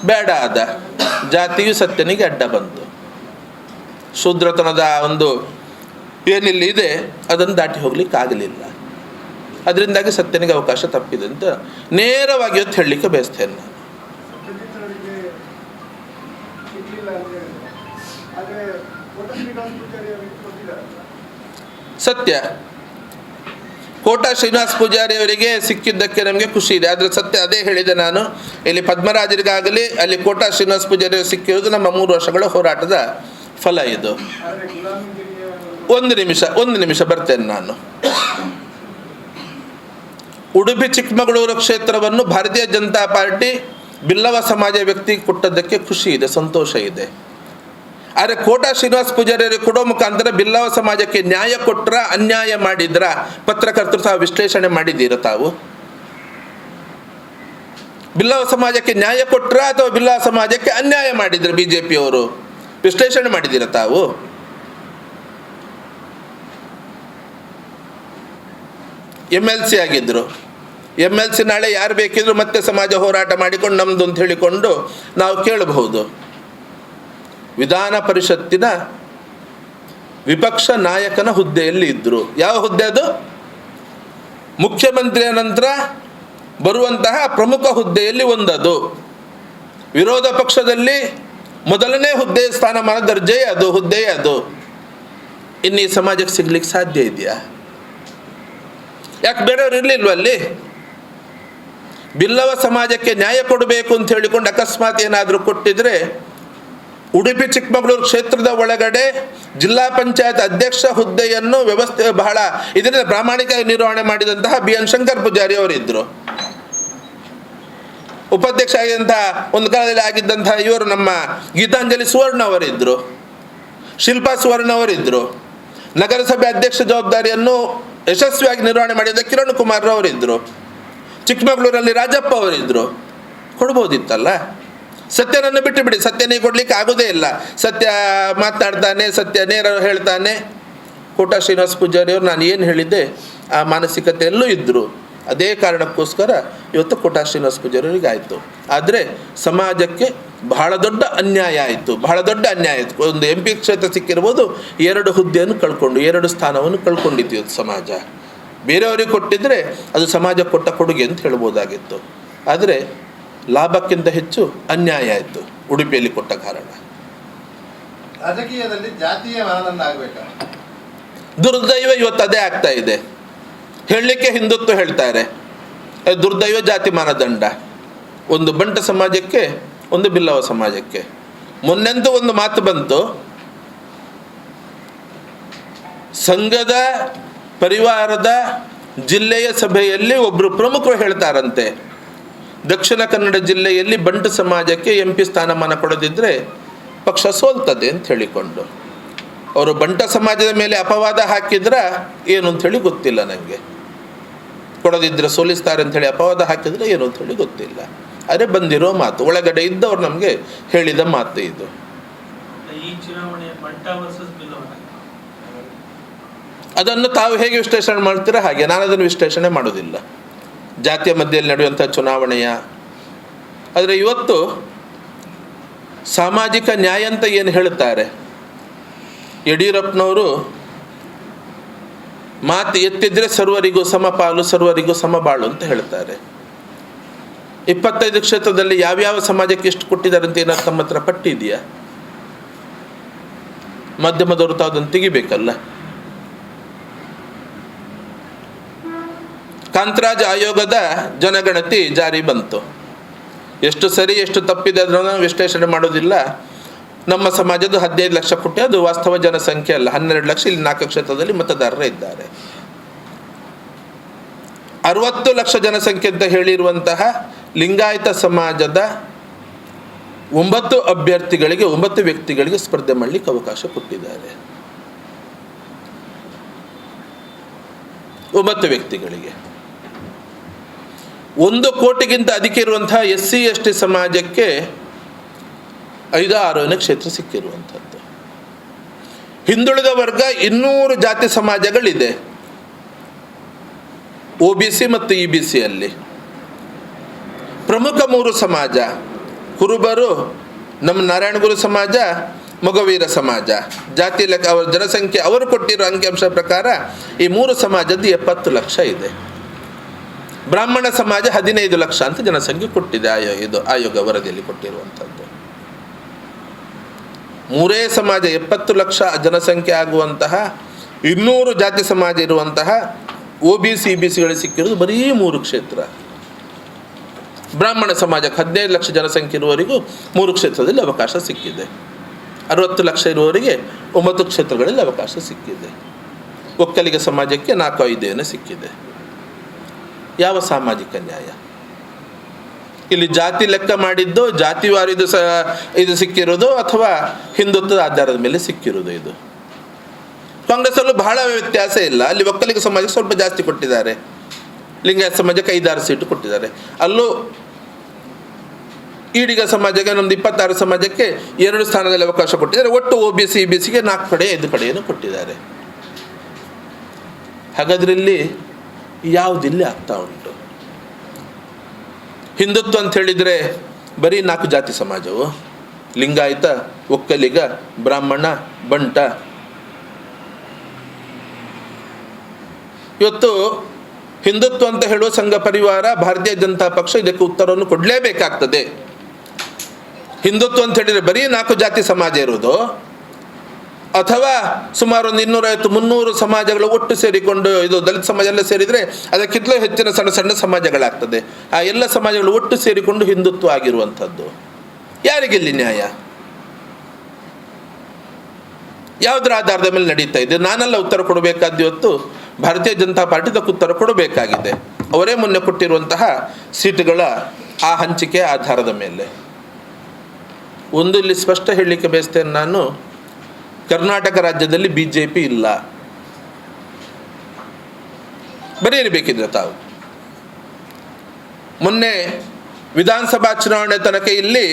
ಬೇಡ ಆದ. ಜಾತಿಯು ಸತ್ಯನಿಗೆ ಅಡ್ಡ ಬಂತು. ಶೂದ್ರತನದ ಒಂದು ಏನಿಲ್ಲಿ ಇದೆ ಅದನ್ನು ದಾಟಿ ಹೋಗ್ಲಿಕ್ಕೆ ಆಗಲಿಲ್ಲ. ಅದರಿಂದಾಗಿ ಸತ್ಯನಿಗೆ ಅವಕಾಶ ತಪ್ಪಿದೆ ಅಂತ ನೇರವಾಗಿ ಇವತ್ತು ಹೇಳಲಿಕ್ಕೆ ಬಯಸ್ತೇನೆ ನಾನು. ಸತ್ಯ ಕೋಟಾ ಶ್ರೀನಿವಾಸ ಪೂಜಾರಿ ಅವರಿಗೆ ಸಿಕ್ಕಿದ್ದಕ್ಕೆ ನಮಗೆ ಖುಷಿ ಇದೆ. ಆದರೆ ಸತ್ಯ ಅದೇ ಹೇಳಿದೆ ನಾನು, ಇಲ್ಲಿ ಪದ್ಮರಾಜರಿಗಾಗಲಿ ಅಲ್ಲಿ ಕೋಟಾ ಶ್ರೀನಿವಾಸ ಪೂಜಾರಿ ಸಿಕ್ಕಿರೋದು ನಮ್ಮ 3 ವರ್ಷಗಳ ಹೋರಾಟದ ಫಲ ಇದು. ಒಂದು ನಿಮಿಷ ಬರ್ತೇನೆ ನಾನು. ಉಡುಪಿ ಚಿಕ್ಕಮಗಳೂರು ಕ್ಷೇತ್ರವನ್ನು ಭಾರತೀಯ ಜನತಾ ಪಾರ್ಟಿ ಬಿಲ್ಲವ ಸಮಾಜ ವ್ಯಕ್ತಿಗೆ ಕೊಟ್ಟದ್ದಕ್ಕೆ ಖುಷಿ ಇದೆ, ಸಂತೋಷ ಇದೆ. ಆದರೆ ಕೋಟಾ ಶ್ರೀನಿವಾಸ ಪೂಜಾರಿಯವರಿಗೆ ಕೊಡೋ ಮುಖಾಂತರ ಬಿಲ್ಲವ ಸಮಾಜಕ್ಕೆ ನ್ಯಾಯ ಕೊಟ್ರ, ಅನ್ಯಾಯ ಮಾಡಿದ್ರ? ಪತ್ರಕರ್ತರು ಸಹ ವಿಶ್ಲೇಷಣೆ ಮಾಡಿದ್ದೀರ ತಾವು? ಬಿಲ್ಲವ ಸಮಾಜಕ್ಕೆ ನ್ಯಾಯ ಕೊಟ್ರ ಅಥವಾ ಬಿಲ್ಲವ ಸಮಾಜಕ್ಕೆ ಅನ್ಯಾಯ ಮಾಡಿದ್ರ? ಬಿಜೆಪಿಯವರು ವಿಶ್ಲೇಷಣೆ ಮಾಡಿದ್ದೀರ ತಾವು? MLC ಆಗಿದ್ರು. MLC ನಾಳೆ ಯಾರು ಬೇಕಿದ್ರು ಮತ್ತೆ ಸಮಾಜ ಹೋರಾಟ ಮಾಡಿಕೊಂಡು ನಮ್ದು ಅಂತ ಹೇಳಿಕೊಂಡು ನಾವು ಕೇಳಬಹುದು. ವಿಧಾನ ಪರಿಷತ್ತಿನ ವಿಪಕ್ಷ ನಾಯಕನ ಹುದ್ದೆಯಲ್ಲಿ ಇದ್ದರು. ಯಾವ ಹುದ್ದೆ ಅದು? ಮುಖ್ಯಮಂತ್ರಿಯ ನಂತರ ಬರುವಂತಹ ಪ್ರಮುಖ ಹುದ್ದೆಯಲ್ಲಿ ಒಂದದು. ವಿರೋಧ ಪಕ್ಷದಲ್ಲಿ ಮೊದಲನೇ ಹುದ್ದೆ, ಸ್ಥಾನಮಾನ, ದರ್ಜೆ ಅದು, ಹುದ್ದೆ ಅದು. ಇನ್ನು ಈ ಸಮಾಜಕ್ಕೆ ಸಿಗ್ಲಿಕ್ಕೆ ಸಾಧ್ಯ ಇದೆಯಾ? ಯಾಕೆ ಬೇರೆಯವ್ರು ಇರಲಿಲ್ವ ಅಲ್ಲಿ? ಬಿಲ್ಲವ ಸಮಾಜಕ್ಕೆ ನ್ಯಾಯ ಕೊಡಬೇಕು ಅಂತ ಹೇಳಿಕೊಂಡು ಅಕಸ್ಮಾತ್ ಏನಾದರೂ ಕೊಟ್ಟಿದ್ರೆ, ಉಡುಪಿ ಚಿಕ್ಕಮಗಳೂರು ಕ್ಷೇತ್ರದ ಒಳಗಡೆ ಜಿಲ್ಲಾ ಪಂಚಾಯತ್ ಅಧ್ಯಕ್ಷ ಹುದ್ದೆಯನ್ನು ವ್ಯವಸ್ಥೆ ಬಹಳ ಇದರಿಂದ ಪ್ರಾಮಾಣಿಕ ನಿರ್ವಹಣೆ ಮಾಡಿದಂತಹ BN ಶಂಕರ್ ಪೂಜಾರಿ ಅವರಿದ್ದರು. ಉಪಾಧ್ಯಕ್ಷ ಆಗಿದ್ದಂತಹ ಒಂದು ಕಾಲದಲ್ಲಿ ಆಗಿದ್ದಂತಹ ಇವರು ನಮ್ಮ ಗೀತಾಂಜಲಿ ಸುವರ್ಣ ಅವರಿದ್ದರು, ಶಿಲ್ಪಾ ಸುವರ್ಣ ಅವರಿದ್ದರು. ನಗರಸಭೆ ಅಧ್ಯಕ್ಷ ಜವಾಬ್ದಾರಿಯನ್ನು ಯಶಸ್ವಿಯಾಗಿ ನಿರ್ವಹಣೆ ಮಾಡಿದ ಕಿರಣ್ ಕುಮಾರ್ ಅವರಿದ್ದರು. ಚಿಕ್ಕಮಗಳೂರಲ್ಲಿ ರಾಜಪ್ಪ ಅವರಿದ್ದರು. ಕೊಡ್ಬೋದಿತ್ತಲ್ಲ. ಸತ್ಯನನ್ನು ಬಿಟ್ಟು ಬಿಡಿ, ಸತ್ಯನಿಗೆ ಕೊಡ್ಲಿಕ್ಕೆ ಆಗೋದೇ ಇಲ್ಲ. ಸತ್ಯ ಮಾತನಾಡ್ತಾನೆ, ಸತ್ಯ ನೇರ ಹೇಳ್ತಾನೆ. ಕೋಟಾ ಶ್ರೀನಿವಾಸ ಪೂಜಾರಿ ಅವರು ನಾನು ಏನು ಹೇಳಿದ್ದೆ ಆ ಮಾನಸಿಕತೆಯಲ್ಲೂ ಇದ್ದರು. ಅದೇ ಕಾರಣಕ್ಕೋಸ್ಕರ ಇವತ್ತು ಕೋಟಾ ಶ್ರೀನಿವಾಸ ಪೂಜಾರಿ ಅವರಿಗೆ ಆಯಿತು. ಆದರೆ ಸಮಾಜಕ್ಕೆ ಬಹಳ ದೊಡ್ಡ ಅನ್ಯಾಯ ಆಯಿತು, ಬಹಳ ದೊಡ್ಡ ಅನ್ಯಾಯ ಆಯಿತು. ಒಂದು MP ಕ್ಷೇತ್ರ ಸಿಕ್ಕಿರ್ಬೋದು, 2 ಹುದ್ದೆಯನ್ನು ಕಳ್ಕೊಂಡು 2 ಸ್ಥಾನವನ್ನು ಕಳ್ಕೊಂಡಿತ್ತು ಇವತ್ತು ಸಮಾಜ. ಬೇರೆಯವರಿಗೆ ಕೊಟ್ಟಿದ್ದರೆ ಅದು ಸಮಾಜ ಕೊಟ್ಟ ಕೊಡುಗೆ ಅಂತ ಹೇಳ್ಬೋದಾಗಿತ್ತು. ಆದರೆ ಲಾಭಕ್ಕಿಂತ ಹೆಚ್ಚು ಅನ್ಯಾಯ ಆಯಿತು ಉಡುಪಿಯಲ್ಲಿ ಕೊಟ್ಟ ಕಾರಣ. ರಾಜಕೀಯದಲ್ಲಿ ಜಾತಿಯ ಮಾನದಂಡ ಆಗಬೇಕಾ? ದುರ್ದೈವ ಇವತ್ತು ಅದೇ ಆಗ್ತಾ ಇದೆ. ಹೇಳಲಿಕ್ಕೆ ಹಿಂದುತ್ವ ಹೇಳ್ತಾರೆ, ದುರ್ದೈವ ಜಾತಿ ಮಾನದಂಡ. ಒಂದು ಬಂಟ ಸಮಾಜಕ್ಕೆ, ಒಂದು ಬಿಲ್ಲವ ಸಮಾಜಕ್ಕೆ. ಮೊನ್ನೆಂತೂ ಒಂದು ಮಾತು ಬಂತು, ಸಂಘದ ಪರಿವಾರದ ಜಿಲ್ಲೆಯ ಸಭೆಯಲ್ಲಿ ಒಬ್ಬರು ಪ್ರಮುಖರು ಹೇಳ್ತಾರಂತೆ, ದಕ್ಷಿಣ ಕನ್ನಡ ಜಿಲ್ಲೆಯಲ್ಲಿ ಬಂಟ ಸಮಾಜಕ್ಕೆ MP ಸ್ಥಾನಮಾನ ಕೊಡದಿದ್ದರೆ ಪಕ್ಷ ಸೋಲ್ತದೆ ಅಂತ ಹೇಳಿಕೊಂಡು. ಅವರು ಬಂಟ ಸಮಾಜದ ಮೇಲೆ ಅಪವಾದ ಹಾಕಿದ್ರ ಏನು ಅಂಥೇಳಿ ಗೊತ್ತಿಲ್ಲ ನನಗೆ. ಕೊಡದಿದ್ದರೆ ಸೋಲಿಸ್ತಾರೆ ಅಂಥೇಳಿ ಅಪವಾದ ಹಾಕಿದ್ರೆ ಏನು ಅಂಥೇಳಿ ಗೊತ್ತಿಲ್ಲ. ಅದೇ ಬಂದಿರೋ ಮಾತು, ಒಳಗಡೆ ಇದ್ದವ್ರು ನಮಗೆ ಹೇಳಿದ ಮಾತು ಇದು. ಅದನ್ನು ತಾವು ಹೇಗೆ ವಿಶ್ಲೇಷಣೆ ಮಾಡ್ತೀರಾ ಹಾಗೆ, ನಾನು ಅದನ್ನು ವಿಶ್ಲೇಷಣೆ ಮಾಡೋದಿಲ್ಲ. ಜಾತಿಯ ಮಧ್ಯೆಯಲ್ಲಿ ನಡೆಯುವಂಥ ಚುನಾವಣೆಯ, ಆದರೆ ಇವತ್ತು ಸಾಮಾಜಿಕ ನ್ಯಾಯ ಅಂತ ಏನು ಹೇಳ್ತಾರೆ, ಯಡಿಯೂರಪ್ಪನವರು ಮಾತು ಎತ್ತಿದ್ರೆ ಸರ್ವರಿಗೂ ಸಮಪಾಲು, ಸರ್ವರಿಗೂ ಸಮಬಾಳು ಅಂತ ಹೇಳ್ತಾರೆ. 25 ಕ್ಷೇತ್ರದಲ್ಲಿ ಯಾವ್ಯಾವ ಸಮಾಜಕ್ಕೆ ಎಷ್ಟು ಕೊಟ್ಟಿದ್ದಾರೆ ಅಂತ ಏನಾದ್ರು ತಮ್ಮ ಹತ್ರ ಪಟ್ಟಿ ಇದೆಯಾ? ಮಾಧ್ಯಮದವರು ತಾವು ಅದನ್ನು ತೆಗಿಬೇಕಲ್ಲ. ಕಾಂತರಾಜ್ ಆಯೋಗದ ಜನಗಣತಿ ಜಾರಿ ಬಂತು. ಎಷ್ಟು ಸರಿ ಎಷ್ಟು ತಪ್ಪಿದೆ ಅದನ್ನು ವಿಶ್ಲೇಷಣೆ ಮಾಡೋದಿಲ್ಲ. ನಮ್ಮ ಸಮಾಜದ 15 ಲಕ್ಷ ಕೊಟ್ಟು ಅದು ವಾಸ್ತವ ಜನಸಂಖ್ಯೆ ಅಲ್ಲ, 12 ಲಕ್ಷ. ಇಲ್ಲಿ 4 ಕ್ಷೇತ್ರದಲ್ಲಿ ಮತದಾರರೇ ಇದ್ದಾರೆ. 60 ಲಕ್ಷ ಜನಸಂಖ್ಯೆ ಅಂತ ಹೇಳಿರುವಂತಹ ಲಿಂಗಾಯತ ಸಮಾಜದ 9 ಅಭ್ಯರ್ಥಿಗಳಿಗೆ, 9 ವ್ಯಕ್ತಿಗಳಿಗೆ ಸ್ಪರ್ಧೆ ಮಾಡಲಿಕ್ಕೆ ಅವಕಾಶ ಕೊಟ್ಟಿದ್ದಾರೆ. 9 ವ್ಯಕ್ತಿಗಳಿಗೆ. 1 ಕೋಟಿಗಿಂತ ಅಧಿಕ ಇರುವಂತಹ SC ST ಸಮಾಜಕ್ಕೆ 5-6 ಕ್ಷೇತ್ರ ಸಿಕ್ಕಿರುವಂಥದ್ದು. ಹಿಂದುಳಿದ ವರ್ಗ 200 ಜಾತಿ ಸಮಾಜಗಳಿದೆ OBC ಮತ್ತು EBC ಅಲ್ಲಿ. ಪ್ರಮುಖ 3 ಸಮಾಜ, ಕುರುಬರು, ನಮ್ಮ ನಾರಾಯಣಗುರು ಸಮಾಜ, ಮೊಗವೀರ ಸಮಾಜ. ಜಾತಿ ಲೆಕ್ಕ ಅವರ ಜನಸಂಖ್ಯೆ ಅವರು ಕೊಟ್ಟಿರೋ ಅಂಕಿಅಂಶ ಪ್ರಕಾರ ಈ 3 ಸಮಾಜದ್ದು 70 ಲಕ್ಷ ಇದೆ. ಬ್ರಾಹ್ಮಣ ಸಮಾಜ 15 ಲಕ್ಷ ಅಂತ ಜನಸಂಖ್ಯೆ ಕೊಟ್ಟಿದೆ ಆಯೋಗ ವರದಿಯಲ್ಲಿ ಕೊಟ್ಟಿರುವಂಥದ್ದು. 3 ಸಮಾಜ 70 ಲಕ್ಷ ಜನಸಂಖ್ಯೆ ಆಗುವಂತಹ 200 ಜಾತಿ ಸಮಾಜ ಇರುವಂತಹ OBC EBCಗಳಿಗೆ ಸಿಕ್ಕಿರೋದು ಬರೀ 3 ಕ್ಷೇತ್ರ. ಬ್ರಾಹ್ಮಣ ಸಮಾಜಕ್ಕೆ 15 ಲಕ್ಷ ಜನಸಂಖ್ಯೆ ಇರುವವರಿಗೂ 3 ಕ್ಷೇತ್ರದಲ್ಲಿ ಅವಕಾಶ ಸಿಕ್ಕಿದೆ. 60 ಲಕ್ಷ ಇರುವವರಿಗೆ 9 ಕ್ಷೇತ್ರಗಳಲ್ಲಿ ಅವಕಾಶ ಸಿಕ್ಕಿದೆ. ಒಕ್ಕಲಿಗ ಸಮಾಜಕ್ಕೆ 4-5 ಸಿಕ್ಕಿದೆ. ಯಾವ ಸಾಮಾಜಿಕ ನ್ಯಾಯ? ಇಲ್ಲಿ ಜಾತಿ ಲೆಕ್ಕ ಮಾಡಿದ್ದು, ಜಾತಿವಾರು ಇದು ಸಿಕ್ಕಿರೋದು ಅಥವಾ ಹಿಂದುತ್ವದ ಆಧಾರದ ಮೇಲೆ ಸಿಕ್ಕಿರೋದು? ಇದು ಕಾಂಗ್ರೆಸ್ಸಲ್ಲೂ ಬಹಳ ವ್ಯತ್ಯಾಸ ಇಲ್ಲ. ಅಲ್ಲಿ ಒಕ್ಕಲಿಗ ಸಮಾಜಕ್ಕೆ ಸ್ವಲ್ಪ ಜಾಸ್ತಿ ಕೊಟ್ಟಿದ್ದಾರೆ, ಲಿಂಗಾಯತ ಸಮಾಜಕ್ಕೆ 5-6 ಸೀಟು ಕೊಟ್ಟಿದ್ದಾರೆ. ಅಲ್ಲೂ ಈಡಿಗ ಸಮಾಜಕ್ಕೆ ನಮ್ದು 26 ಸಮಾಜಕ್ಕೆ 2 ಸ್ಥಾನದಲ್ಲಿ ಅವಕಾಶ ಕೊಟ್ಟಿದ್ದಾರೆ. ಒಟ್ಟು OBC EBCಗೆ 4 ಕಡೆ 5 ಕಡೆಯನ್ನು ಕೊಟ್ಟಿದ್ದಾರೆ. ಹಾಗಾದ್ರೆ ಇಲ್ಲಿ ಯಾವುದಿಲ್ಲಿ ಆಗ್ತಾ ಉಂಟು? ಹಿಂದುತ್ವ ಅಂತ ಹೇಳಿದರೆ ಬರೀ 4 ಜಾತಿ ಸಮಾಜವು, ಲಿಂಗಾಯತ, ಒಕ್ಕಲಿಗ, ಬ್ರಾಹ್ಮಣ, ಬಂಟ. ಇವತ್ತು ಹಿಂದುತ್ವ ಅಂತ ಹೇಳುವ ಸಂಘ ಪರಿವಾರ, ಭಾರತೀಯ ಜನತಾ ಪಕ್ಷ ಇದಕ್ಕೆ ಉತ್ತರವನ್ನು ಕೊಡಲೇಬೇಕಾಗ್ತದೆ. ಹಿಂದುತ್ವ ಅಂತ ಹೇಳಿದರೆ ಬರೀ 4 ಜಾತಿ ಸಮಾಜ ಇರುವುದು, ಅಥವಾ ಸುಮಾರು ಒಂದು 250-300 ಸಮಾಜಗಳು ಒಟ್ಟು ಸೇರಿಕೊಂಡು, ಇದು ದಲಿತ ಸಮಾಜ ಎಲ್ಲ ಸೇರಿದರೆ ಅದಕ್ಕಿಂತಲೂ ಹೆಚ್ಚಿನ ಸಣ್ಣ ಸಣ್ಣ ಸಮಾಜಗಳಾಗ್ತದೆ. ಆ ಎಲ್ಲ ಸಮಾಜಗಳು ಒಟ್ಟು ಸೇರಿಕೊಂಡು ಹಿಂದುತ್ವ ಆಗಿರುವಂಥದ್ದು. ಯಾರಿಗಿಲ್ಲಿ ನ್ಯಾಯ? ಯಾವುದರ ಆಧಾರದ ಮೇಲೆ ನಡೀತಾ ಇದೆ? ನಾನೆಲ್ಲ ಉತ್ತರ ಕೊಡಬೇಕಾದ್ದು. ಇವತ್ತು ಭಾರತೀಯ ಜನತಾ ಪಾರ್ಟಿ ಇದಕ್ಕೆ ಉತ್ತರ ಕೊಡಬೇಕಾಗಿದೆ. ಅವರೇ ಮೊನ್ನೆ ಕೊಟ್ಟಿರುವಂತಹ ಸೀಟುಗಳ ಆ ಹಂಚಿಕೆ ಆಧಾರದ ಮೇಲೆ. ಒಂದು ಇಲ್ಲಿ ಸ್ಪಷ್ಟ ಹೇಳಲಿಕ್ಕೆ ಬಯಸ್ತೇನೆ ನಾನು, ಕರ್ನಾಟಕ ರಾಜ್ಯದಲ್ಲಿ BJP ಇಲ್ಲ. ಬರೆಯಬೇಕಿದ್ರೆ ತಾವು ಮೊನ್ನೆ ವಿಧಾನಸಭಾ ಚುನಾವಣೆ ತನಕ ಇಲ್ಲಿ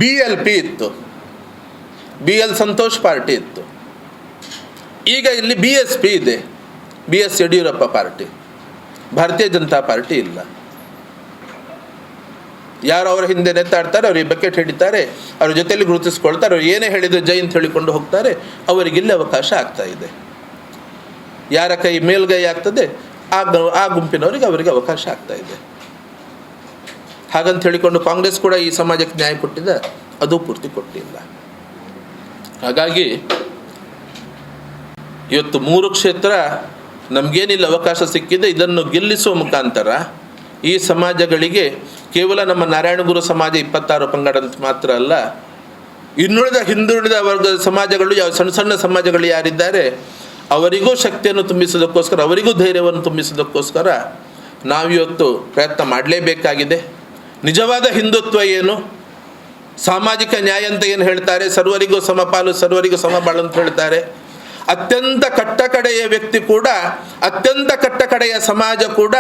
BLP ಇತ್ತು, BL ಸಂತೋಷ್ ಪಾರ್ಟಿ ಇತ್ತು. ಈಗ ಇಲ್ಲಿ BSP ಇದೆ, BS ಯಡಿಯೂರಪ್ಪ ಪಾರ್ಟಿ. ಭಾರತೀಯ ಜನತಾ ಪಾರ್ಟಿ ಇಲ್ಲ. ಯಾರು ಅವರ ಹಿಂದೆ ನೆತ್ತಾಡ್ತಾರೆ, ಅವರಿಗೆ ಬಕೆಟ್ ಹಿಡಿತಾರೆ, ಅವ್ರ ಜೊತೆಯಲ್ಲಿ ಗುರುತಿಸ್ಕೊಳ್ತಾರೆ, ಅವ್ರು ಏನೇ ಹೇಳಿದ್ರು ಜೈ ಅಂತ ಹೇಳಿಕೊಂಡು ಹೋಗ್ತಾರೆ, ಅವರಿಗಿಲ್ಲಿ ಅವಕಾಶ ಆಗ್ತಾ ಇದೆ. ಯಾರ ಕೈ ಮೇಲ್ಗೈ ಆಗ್ತದೆ ಆ ಗುಂಪಿನವರಿಗೆ ಅವರಿಗೆ ಅವಕಾಶ ಆಗ್ತಾ ಇದೆ. ಹಾಗಂತ ಹೇಳಿಕೊಂಡು ಕಾಂಗ್ರೆಸ್ ಕೂಡ ಈ ಸಮಾಜಕ್ಕೆ ನ್ಯಾಯ ಕೊಟ್ಟಿದೆ, ಅದು ಪೂರ್ತಿ ಕೊಟ್ಟಿಲ್ಲ. ಹಾಗಾಗಿ ಇವತ್ತು 3 ಕ್ಷೇತ್ರ ನಮಗೇನಿಲ್ಲ ಅವಕಾಶ ಸಿಕ್ಕಿದೆ, ಇದನ್ನು ಗೆಲ್ಲಿಸುವ ಮುಖಾಂತರ ಈ ಸಮಾಜಗಳಿಗೆ ಕೇವಲ ನಮ್ಮ ನಾರಾಯಣಗುರು ಸಮಾಜ 26 ಪಂಗಡ ಅಂತ ಮಾತ್ರ ಅಲ್ಲ, ಇನ್ನುಳಿದ ಹಿಂದುಳಿದ ವರ್ಗದ ಸಮಾಜಗಳು, ಯಾವ ಸಣ್ಣ ಸಣ್ಣ ಸಮಾಜಗಳು ಯಾರಿದ್ದಾರೆ ಅವರಿಗೂ ಶಕ್ತಿಯನ್ನು ತುಂಬಿಸೋದಕ್ಕೋಸ್ಕರ, ಅವರಿಗೂ ಧೈರ್ಯವನ್ನು ತುಂಬಿಸೋದಕ್ಕೋಸ್ಕರ ನಾವಿವತ್ತು ಪ್ರಯತ್ನ ಮಾಡಲೇಬೇಕಾಗಿದೆ. ನಿಜವಾದ ಹಿಂದುತ್ವ ಏನು, ಸಾಮಾಜಿಕ ನ್ಯಾಯ ಅಂತ ಏನು ಹೇಳ್ತಾರೆ, ಸರ್ವರಿಗೂ ಸಮಪಾಲು ಸರ್ವರಿಗೂ ಸಮಬಾಳು ಅಂತ ಹೇಳ್ತಾರೆ. ಅತ್ಯಂತ ಕಟ್ಟಕಡೆಯ ವ್ಯಕ್ತಿ ಕೂಡ, ಅತ್ಯಂತ ಕಟ್ಟಕಡೆಯ ಸಮಾಜ ಕೂಡ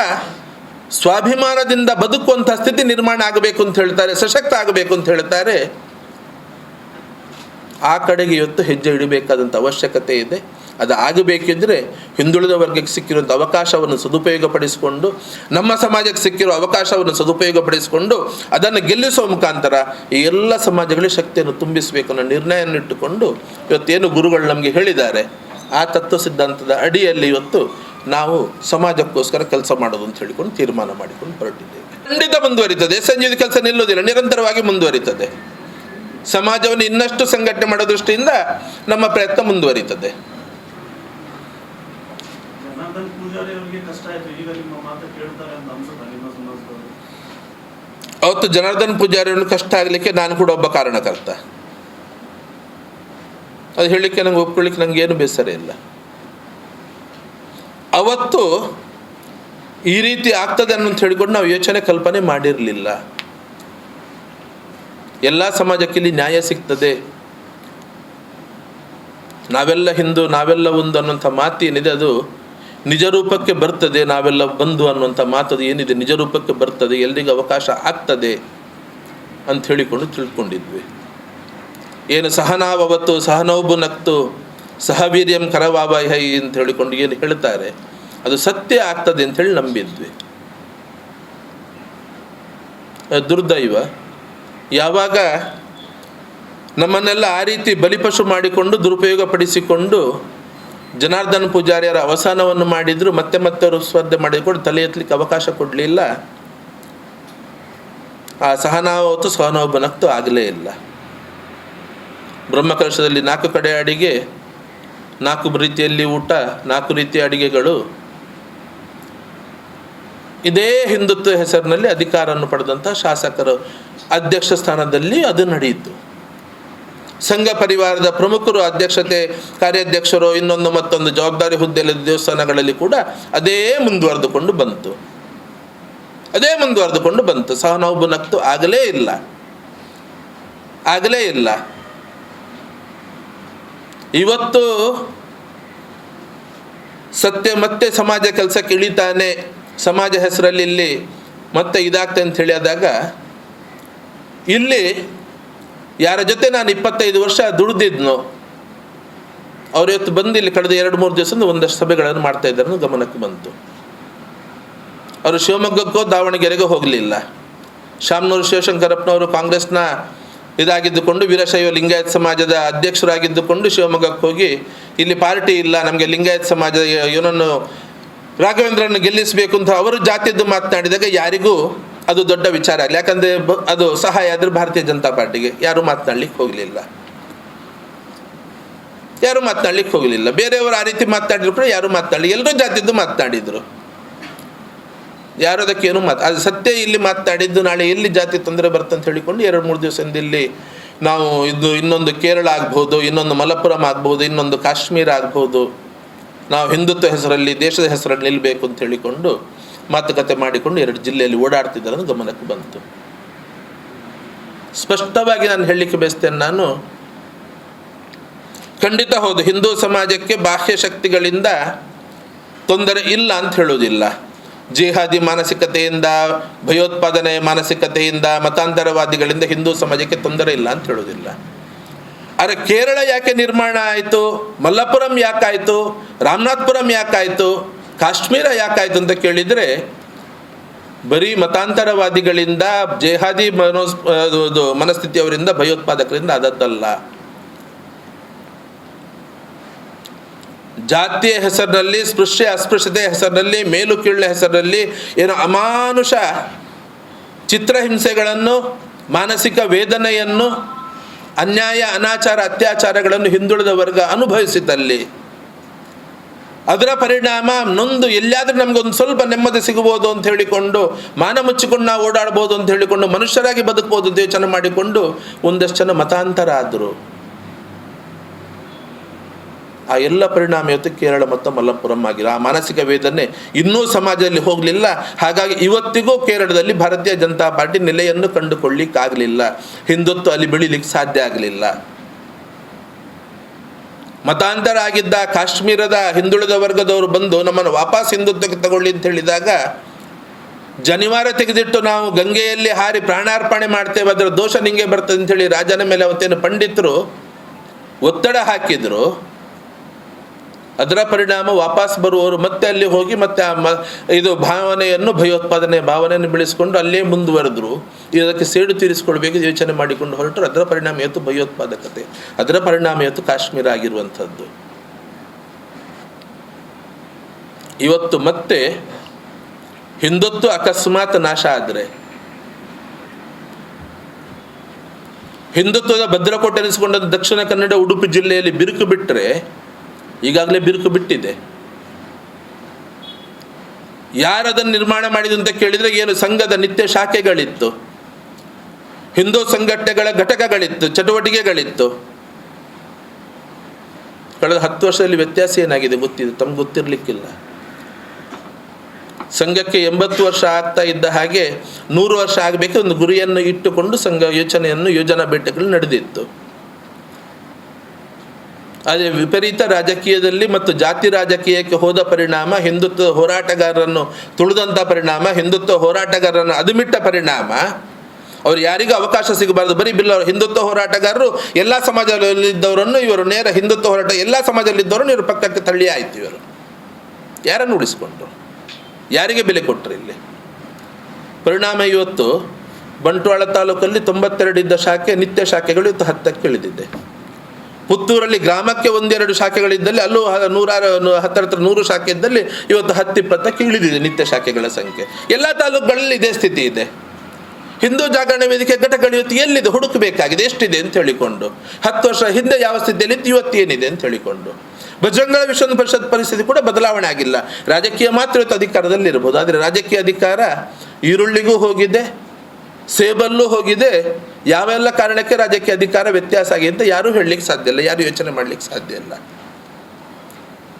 ಸ್ವಾಭಿಮಾನದಿಂದ ಬದುಕುವಂಥ ಸ್ಥಿತಿ ನಿರ್ಮಾಣ ಆಗಬೇಕು ಅಂತ ಹೇಳ್ತಾರೆ, ಸಶಕ್ತ ಆಗಬೇಕು ಅಂತ ಹೇಳ್ತಾರೆ. ಆ ಕಡೆಗೆ ಇವತ್ತು ಹೆಜ್ಜೆ ಇಡಬೇಕಾದಂಥ ಅವಶ್ಯಕತೆ ಇದೆ. ಅದು ಆಗಬೇಕಿದ್ರೆ ಹಿಂದುಳಿದ ವರ್ಗಕ್ಕೆ ಸಿಕ್ಕಿರುವಂಥ ಅವಕಾಶವನ್ನು ಸದುಪಯೋಗಪಡಿಸಿಕೊಂಡು, ನಮ್ಮ ಸಮಾಜಕ್ಕೆ ಸಿಕ್ಕಿರೋ ಅವಕಾಶವನ್ನು ಸದುಪಯೋಗಪಡಿಸಿಕೊಂಡು ಅದನ್ನು ಗೆಲ್ಲಿಸುವ ಮುಖಾಂತರ ಈ ಎಲ್ಲ ಸಮಾಜಗಳಿಗೆ ಶಕ್ತಿಯನ್ನು ತುಂಬಿಸಬೇಕು ಅನ್ನೋ ನಿರ್ಣಯನ್ನಿಟ್ಟುಕೊಂಡು ಇವತ್ತೇನು ಗುರುಗಳು ನಮಗೆ ಹೇಳಿದ್ದಾರೆ ಆ ತತ್ವ ಸಿದ್ಧಾಂತದ ಅಡಿಯಲ್ಲಿ ಇವತ್ತು ನಾವು ಸಮಾಜಕ್ಕೋಸ್ಕರ ಕೆಲಸ ಮಾಡೋದು ಅಂತ ಹೇಳಿಕೊಂಡು ತೀರ್ಮಾನ ಮಾಡಿಕೊಂಡು ಹೊರಟಿದ್ದೇವೆ. ಖಂಡಿತ ಮುಂದುವರಿತದೆ, ಸಂಜೀವಿತ ಕೆಲಸ ನಿಲ್ಲುವುದಿಲ್ಲ, ನಿರಂತರವಾಗಿ ಮುಂದುವರಿತದೆ. ಸಮಾಜವನ್ನು ಇನ್ನಷ್ಟು ಸಂಘಟನೆ ಮಾಡೋ ದೃಷ್ಟಿಯಿಂದ ನಮ್ಮ ಪ್ರಯತ್ನ ಮುಂದುವರಿತದೆ. ಅವತ್ತು ಜನಾರ್ದನ್ ಪೂಜಾರಿ ಅವ್ರಿಗೆ ಕಷ್ಟ ಆಗಲಿಕ್ಕೆ ನಾನು ಕೂಡ ಒಬ್ಬ ಕಾರಣಕರ್ತ. ಅದು ಹೇಳಲಿಕ್ಕೆ ನಂಗೆ ಒಪ್ಕೊಳ್ಳಿಕ್ಕೆ ನಂಗೆ ಏನು ಬೇಸರ ಇಲ್ಲ. ಅವತ್ತು ಈ ರೀತಿ ಆಗ್ತದೆ ಅನ್ನೋಂತ ಹೇಳಿಕೊಂಡು ನಾವು ಯೋಚನೆ ಕಲ್ಪನೆ ಮಾಡಿರಲಿಲ್ಲ. ಎಲ್ಲ ಸಮಾಜಕ್ಕೆ ಇಲ್ಲಿ ನ್ಯಾಯ ಸಿಗ್ತದೆ, ನಾವೆಲ್ಲ ಹಿಂದೂ, ನಾವೆಲ್ಲ ಒಂದು ಅನ್ನುವಂಥ ಮಾತು ಏನಿದೆ ಅದು ನಿಜ ರೂಪಕ್ಕೆ ಬರ್ತದೆ. ನಾವೆಲ್ಲ ಬಂಧು ಅನ್ನುವಂಥ ಮಾತದು ಏನಿದೆ ನಿಜ ರೂಪಕ್ಕೆ ಬರ್ತದೆ, ಎಲ್ರಿಗೂ ಅವಕಾಶ ಆಗ್ತದೆ ಅಂತ ಹೇಳಿಕೊಂಡು ತಿಳ್ಕೊಂಡಿದ್ವಿ. ಏನು ಸಹನಾವವತ್ತು ಸಹನೌಬು ನಕ್ತು ಸಹವೀರ್ಯಂ ಕರವಾವಹೈ ಅಂತ ಹೇಳಿಕೊಂಡು ಏನು ಹೇಳ್ತಾರೆ ಅದು ಸತ್ಯ ಆಗ್ತದೆ ಅಂಥೇಳಿ ನಂಬಿದ್ವಿ. ದುರ್ದೈವ ಯಾವಾಗ ನಮ್ಮನ್ನೆಲ್ಲ ಆ ರೀತಿ ಬಲಿಪಶು ಮಾಡಿಕೊಂಡು ದುರುಪಯೋಗ ಪಡಿಸಿಕೊಂಡು ಜನಾರ್ದನ್ ಪೂಜಾರಿಯರ ಅವಸಾನವನ್ನು ಮಾಡಿದ್ರು, ಮತ್ತೆ ಮತ್ತೆ ಅವರು ಸ್ಪರ್ಧೆ ಮಾಡಿಕೊಂಡು ತಲೆ ಎತ್ತಲಿಕ್ಕೆ ಅವಕಾಶ ಕೊಡಲಿಲ್ಲ. ಆ ಸಹನಾವತ್ತು ಸಹನೋಬನಕ್ತು ಆಗಲೇ ಇಲ್ಲ. ಬ್ರಹ್ಮಕಲಶದಲ್ಲಿ 4 ಕಡೆ ಅಡಿಗೆ, 4 ರೀತಿಯಲ್ಲಿ ಊಟ, 4 ರೀತಿಯ ಅಡಿಗೆಗಳು, ಇದೇ ಹಿಂದುತ್ವ ಹೆಸರಿನಲ್ಲಿ ಅಧಿಕಾರವನ್ನು ಪಡೆದಂಥ ಶಾಸಕರು ಅಧ್ಯಕ್ಷ ಸ್ಥಾನದಲ್ಲಿ ಅದು ನಡೆಯಿತು. ಸಂಘ ಪರಿವಾರದ ಪ್ರಮುಖರು ಅಧ್ಯಕ್ಷತೆ, ಕಾರ್ಯಾಧ್ಯಕ್ಷರು, ಇನ್ನೊಂದು ಮತ್ತೊಂದು ಜವಾಬ್ದಾರಿ ಹುದ್ದೆಯಲ್ಲಿ ದೇವಸ್ಥಾನಗಳಲ್ಲಿ ಕೂಡ ಅದೇ ಮುಂದುವರೆದುಕೊಂಡು ಬಂತು. ಸಹನೌಬುನಕ್ತು ಆಗಲೇ ಇಲ್ಲ. ಇವತ್ತು ಸತ್ಯ ಮತ್ತೆ ಸಮಾಜ ಕೆಲಸಕ್ಕೆ ಇಳಿತಾನೆ, ಸಮಾಜ ಹೆಸರಲ್ಲಿ ಇಲ್ಲಿ ಮತ್ತೆ ಇದಾಗ್ತದೆ ಅಂತ ಹೇಳಿದಾಗ, ಇಲ್ಲಿ ಯಾರ ಜೊತೆ ನಾನು 25 ವರ್ಷ ದುಡ್ದಿದ್ನೋ ಅವ್ರು ಇವತ್ತು ಬಂದು ಇಲ್ಲಿ ಕಳೆದ 2-3 ದಿವಸದಿಂದ ಒಂದಷ್ಟು ಸಭೆಗಳನ್ನು ಮಾಡ್ತಾ ಇದ್ದಾರೆ ಗಮನಕ್ಕೆ ಬಂತು. ಅವರು ಶಿವಮೊಗ್ಗಕ್ಕೋ ದಾವಣಗೆರೆಗೋ ಹೋಗಲಿಲ್ಲ. ಶಾಮನೂರು ಶಿವಶಂಕರಪ್ಪನವರು ಕಾಂಗ್ರೆಸ್ನ ಇದಾಗಿದ್ದುಕೊಂಡು ವೀರಶೈವ ಲಿಂಗಾಯತ್ ಸಮಾಜದ ಅಧ್ಯಕ್ಷರಾಗಿದ್ದುಕೊಂಡು ಶಿವಮೊಗ್ಗಕ್ಕೆ ಹೋಗಿ ಇಲ್ಲಿ ಪಾರ್ಟಿ ಇಲ್ಲ, ನಮಗೆ ಲಿಂಗಾಯತ್ ಸಮಾಜದ ಇವನನ್ನು ರಾಘವೇಂದ್ರನ್ನು ಗೆಲ್ಲಿಸಬೇಕು ಅಂತ ಅವರು ಜಾತಿಯದ್ದು ಮಾತನಾಡಿದಾಗ ಯಾರಿಗೂ ಅದು ದೊಡ್ಡ ವಿಚಾರ ಆಗಲಿ. ಯಾಕಂದರೆ ಅದು ಸಹಾಯ ಆದರೆ ಭಾರತೀಯ ಜನತಾ ಪಾರ್ಟಿಗೆ ಯಾರೂ ಮಾತನಾಡ್ಲಿಕ್ಕೆ ಹೋಗಲಿಲ್ಲ. ಬೇರೆಯವರು ಆ ರೀತಿ ಮಾತನಾಡಿದ್ರು ಕೂಡ ಯಾರೂ ಮಾತನಾಡಲಿ, ಎಲ್ಲರೂ ಜಾತಿಯದ್ದು ಮಾತನಾಡಿದರು, ಯಾರು ಅದಕ್ಕೇನು ಅದು ಸತ್ಯ ಇಲ್ಲಿ ಮಾತನಾಡಿದ್ದು ನಾಳೆ ಎಲ್ಲಿ ಜಾತಿ ತೊಂದರೆ ಬರ್ತಂತ ಹೇಳಿಕೊಂಡು 2-3 ದಿವಸದಿಂದ ಇಲ್ಲಿ ನಾವು ಇದು ಇನ್ನೊಂದು ಕೇರಳ ಆಗ್ಬೋದು, ಇನ್ನೊಂದು ಮಲಪ್ಪುರಂ ಆಗ್ಬೋದು, ಇನ್ನೊಂದು ಕಾಶ್ಮೀರ ಆಗ್ಬೋದು, ನಾವು ಹಿಂದುತ್ವ ಹೆಸರಲ್ಲಿ ದೇಶದ ಹೆಸರಲ್ಲಿ ನಿಲ್ಲಬೇಕು ಅಂತ ಹೇಳಿಕೊಂಡು ಮಾತುಕತೆ ಮಾಡಿಕೊಂಡು 2 ಜಿಲ್ಲೆಯಲ್ಲಿ ಓಡಾಡ್ತಿದ್ದಾರೆ ಅಂತ ಗಮನಕ್ಕೆ ಬಂತು. ಸ್ಪಷ್ಟವಾಗಿ ನಾನು ಹೇಳಲಿಕ್ಕೆ ಬಯಸ್ತೇನೆ, ನಾನು ಖಂಡಿತ ಹೌದು ಹಿಂದೂ ಸಮಾಜಕ್ಕೆ ಬಾಹ್ಯ ಶಕ್ತಿಗಳಿಂದ ತೊಂದರೆ ಇಲ್ಲ ಅಂತ ಹೇಳೋದಿಲ್ಲ. ಜಿಹಾದಿ ಮಾನಸಿಕತೆಯಿಂದ, ಭಯೋತ್ಪಾದನೆ ಮಾನಸಿಕತೆಯಿಂದ, ಮತಾಂತರವಾದಿಗಳಿಂದ ಹಿಂದೂ ಸಮಾಜಕ್ಕೆ ತೊಂದರೆ ಇಲ್ಲ ಅಂತ ಹೇಳೋದಿಲ್ಲ. ಆದರೆ ಕೇರಳ ಯಾಕೆ ನಿರ್ಮಾಣ ಆಯಿತು, ಮಲ್ಲಪುರಂ ಯಾಕಾಯಿತು, ರಾಮನಾಥಪುರಂ ಯಾಕಾಯಿತು, ಕಾಶ್ಮೀರ ಯಾಕಾಯಿತು ಅಂತ ಕೇಳಿದರೆ ಬರೀ ಮತಾಂತರವಾದಿಗಳಿಂದ, ಜೇಹಾದಿ ಮನಸ್ಥಿತಿಯವರಿಂದ, ಭಯೋತ್ಪಾದಕರಿಂದ ಆದದ್ದಲ್ಲ. ಜಾತಿಯ ಹೆಸರಿನಲ್ಲಿ, ಸ್ಪೃಶ್ಯ ಅಸ್ಪೃಶ್ಯತೆ ಹೆಸರಿನಲ್ಲಿ, ಮೇಲು ಕೀಳ ಹೆಸರಿನಲ್ಲಿ ಏನು ಅಮಾನುಷ ಚಿತ್ರಹಿಂಸೆಗಳನ್ನು, ಮಾನಸಿಕ ವೇದನೆಯನ್ನು, ಅನ್ಯಾಯ, ಅನಾಚಾರ, ಅತ್ಯಾಚಾರಗಳನ್ನು ಹಿಂದುಳಿದ ವರ್ಗ ಅನುಭವಿಸಿದಲ್ಲಿ ಅದರ ಪರಿಣಾಮ ನೊಂದು ಎಲ್ಲಿಯಾದರೂ ನಮಗೊಂದು ಸ್ವಲ್ಪ ನೆಮ್ಮದಿ ಸಿಗಬಹುದು ಅಂತ ಹೇಳಿಕೊಂಡು, ಮಾನ ಮುಚ್ಚಿಕೊಂಡು ನಾವು ಓಡಾಡ್ಬೋದು ಅಂತ ಹೇಳಿಕೊಂಡು, ಮನುಷ್ಯರಾಗಿ ಬದುಕಬಹುದು ಅಂತ ಯೋಚನೆ ಮಾಡಿಕೊಂಡು ಒಂದಷ್ಟು ಜನ ಮತಾಂತರ ಆದರು. ಆ ಎಲ್ಲ ಪರಿಣಾಮ ಇವತ್ತು ಕೇರಳ ಮತ್ತು ಮಲಪ್ಪುರಂ ಆಗಿರೋ ಆ ಮಾನಸಿಕ ವೇದನೆ ಇನ್ನೂ ಸಮಾಜದಲ್ಲಿ ಹೋಗಲಿಲ್ಲ. ಹಾಗಾಗಿ ಇವತ್ತಿಗೂ ಕೇರಳದಲ್ಲಿ ಭಾರತೀಯ ಜನತಾ ಪಾರ್ಟಿ ನೆಲೆಯನ್ನು ಕಂಡುಕೊಳ್ಳಿಕ್ಕಾಗಲಿಲ್ಲ. ಹಿಂದುತ್ವ ಅಲ್ಲಿ ಬೆಳೀಲಿಕ್ಕೆ ಸಾಧ್ಯ ಆಗಲಿಲ್ಲ. ಮತಾಂತರ ಆಗಿದ್ದ ಕಾಶ್ಮೀರದ ಹಿಂದುಳಿದ ವರ್ಗದವರು ಬಂದು ನಮ್ಮನ್ನು ವಾಪಸ್ ಹಿಂದುತ್ವಕ್ಕೆ ತಗೊಳ್ಳಿ ಅಂತ ಹೇಳಿದಾಗ, ಜನಿವಾರ ತೆಗೆದಿಟ್ಟು ನಾವು ಗಂಗೆಯಲ್ಲಿ ಹಾರಿ ಪ್ರಾಣಾರ್ಪಣೆ ಮಾಡ್ತೇವೆ, ಅದರ ದೋಷ ನಿಂಗೆ ಬರ್ತದೆ ಅಂತೇಳಿ ರಾಜನ ಮೇಲೆ ಅವತ್ತೇನು ಪಂಡಿತರು ಒತ್ತಡ ಹಾಕಿದ್ರು. ಅದರ ಪರಿಣಾಮ ವಾಪಸ್ ಬರುವವರು ಮತ್ತೆ ಅಲ್ಲಿ ಹೋಗಿ ಮತ್ತೆ ಇದು ಭಾವನೆಯನ್ನು, ಭಯೋತ್ಪಾದನೆ ಭಾವನೆಯನ್ನು ಬೆಳೆಸಿಕೊಂಡು ಅಲ್ಲೇ ಮುಂದುವರೆದ್ರು. ಇದಕ್ಕೆ ಸೇಡು ತೀರಿಸಿಕೊಳ್ಬೇಕು ಯೋಚನೆ ಮಾಡಿಕೊಂಡು ಹೊರಟರು. ಅದರ ಪರಿಣಾಮ ಇವತ್ತು ಭಯೋತ್ಪಾದಕತೆ, ಅದರ ಪರಿಣಾಮ ಇವತ್ತು ಕಾಶ್ಮೀರ ಆಗಿರುವಂಥದ್ದು. ಇವತ್ತು ಮತ್ತೆ ಹಿಂದುತ್ವ ಅಕಸ್ಮಾತ್ ನಾಶ ಆದರೆ, ಹಿಂದುತ್ವದ ಭದ್ರಕೋಟೆ ಎನಿಸಿಕೊಂಡ ದಕ್ಷಿಣ ಕನ್ನಡ ಉಡುಪಿ ಜಿಲ್ಲೆಯಲ್ಲಿ ಬಿರುಕು ಬಿಟ್ಟರೆ, ಈಗಾಗಲೇ ಬಿರುಕು ಬಿಟ್ಟಿದೆ. ಯಾರದನ್ನು ನಿರ್ಮಾಣ ಮಾಡಿದ್ದು ಅಂತ ಕೇಳಿದರೆ, ಏನು ಸಂಘದ ನಿತ್ಯ ಶಾಖೆಗಳಿತ್ತು, ಹಿಂದೂ ಸಂಘಟನೆಗಳ ಘಟಕಗಳಿತ್ತು, ಚಟುವಟಿಕೆಗಳಿತ್ತು. ಕಳೆದ 10 ವರ್ಷದಲ್ಲಿ ವ್ಯತ್ಯಾಸ ಏನಾಗಿದೆ ಗೊತ್ತಿದೆ, ತಮ್ಗೆ ಗೊತ್ತಿರಲಿಕ್ಕಿಲ್ಲ. ಸಂಘಕ್ಕೆ 80 ವರ್ಷ ಆಗ್ತಾ ಇದ್ದ ಹಾಗೆ 100 ವರ್ಷ ಆಗಬೇಕು ಒಂದು ಗುರಿಯನ್ನು ಇಟ್ಟುಕೊಂಡು ಸಂಘ ಯೋಜನಾ ಭೇಟಿಗಳು ನಡೆದಿತ್ತು. ಆದರೆ ವಿಪರೀತ ರಾಜಕೀಯದಲ್ಲಿ ಮತ್ತು ಜಾತಿ ರಾಜಕೀಯಕ್ಕೆ ಹೋದ ಪರಿಣಾಮ, ಹಿಂದುತ್ವ ಹೋರಾಟಗಾರರನ್ನು ತುಳಿದಂಥ ಪರಿಣಾಮ, ಹಿಂದುತ್ವ ಹೋರಾಟಗಾರರನ್ನು ಅದುಮಿಟ್ಟ ಪರಿಣಾಮ, ಅವ್ರು ಯಾರಿಗೂ ಅವಕಾಶ ಸಿಗಬಾರ್ದು. ಬರೀ ಹಿಂದುತ್ವ ಹೋರಾಟಗಾರರು ಎಲ್ಲ ಸಮಾಜದಲ್ಲಿದ್ದವರನ್ನು ಇವರು ನೇರ ಹಿಂದುತ್ವ ಹೋರಾಟ ಎಲ್ಲ ಸಮಾಜದಲ್ಲಿದ್ದವರನ್ನು ಇವರು ಪಕ್ಕಕ್ಕೆ ತಳ್ಳಿ ಆಯ್ತು. ಇವರು ಯಾರನ್ನು ಉಳಿಸ್ಕೊಂಡ್ರು, ಯಾರಿಗೆ ಬೆಲೆ ಕೊಟ್ಟರು ಇಲ್ಲಿ? ಪರಿಣಾಮ ಇವತ್ತು ಬಂಟ್ವಾಳ ತಾಲೂಕಲ್ಲಿ 92 ಇದ್ದ ಶಾಖೆ, ನಿತ್ಯ ಶಾಖೆಗಳು ಇವತ್ತು 10ಕ್ಕೆ ಇಳಿದಿದೆ. ಪುತ್ತೂರಲ್ಲಿ ಗ್ರಾಮಕ್ಕೆ 1-2 ಶಾಖೆಗಳಿದ್ದಲ್ಲಿ ಅಲ್ಲೂ 100 ಶಾಖೆ ಇದ್ದಲ್ಲಿ ಇವತ್ತು 10-20ಕ್ಕೆ ಇಳಿದಿದೆ ನಿತ್ಯ ಶಾಖೆಗಳ ಸಂಖ್ಯೆ. ಎಲ್ಲ ತಾಲೂಕುಗಳಲ್ಲಿ ಇದೇ ಸ್ಥಿತಿ ಇದೆ. ಹಿಂದೂ ಜಾಗರಣ ವೇದಿಕೆ ಘಟಕಗಳು ಇವತ್ತು ಎಲ್ಲಿದೆ ಹುಡುಕಬೇಕಾಗಿದೆ, ಎಷ್ಟಿದೆ ಅಂತ ಹೇಳಿಕೊಂಡು. 10 ವರ್ಷ ಹಿಂದೆ ಯಾವ ಸ್ಥಿತಿಯಲ್ಲಿ ಇವತ್ತು ಏನಿದೆ ಅಂತ ಹೇಳಿಕೊಂಡು. ಬಜರಂಗ ವಿಶ್ವ ಪರಿಷತ್ ಪರಿಸ್ಥಿತಿ ಕೂಡ ಬದಲಾವಣೆ ಆಗಿಲ್ಲ. ರಾಜಕೀಯ ಮಾತ್ರ ಇವತ್ತು ಅಧಿಕಾರದಲ್ಲಿ ಇರ್ಬೋದು, ಆದರೆ ರಾಜಕೀಯ ಅಧಿಕಾರ ಈರುಳ್ಳಿಗೂ ಹೋಗಿದೆ, ಸೇಬಲ್ಲೂ ಹೋಗಿದೆ. ಯಾವೆಲ್ಲ ಕಾರಣಕ್ಕೆ ರಾಜಕೀಯ ಅಧಿಕಾರ ವ್ಯತ್ಯಾಸ ಆಗಿದೆ ಅಂತ ಯಾರೂ ಹೇಳಲಿಕ್ಕೆ ಸಾಧ್ಯ ಇಲ್ಲ, ಯಾರು ಯೋಚನೆ ಮಾಡಲಿಕ್ಕೆ ಸಾಧ್ಯ ಇಲ್ಲ.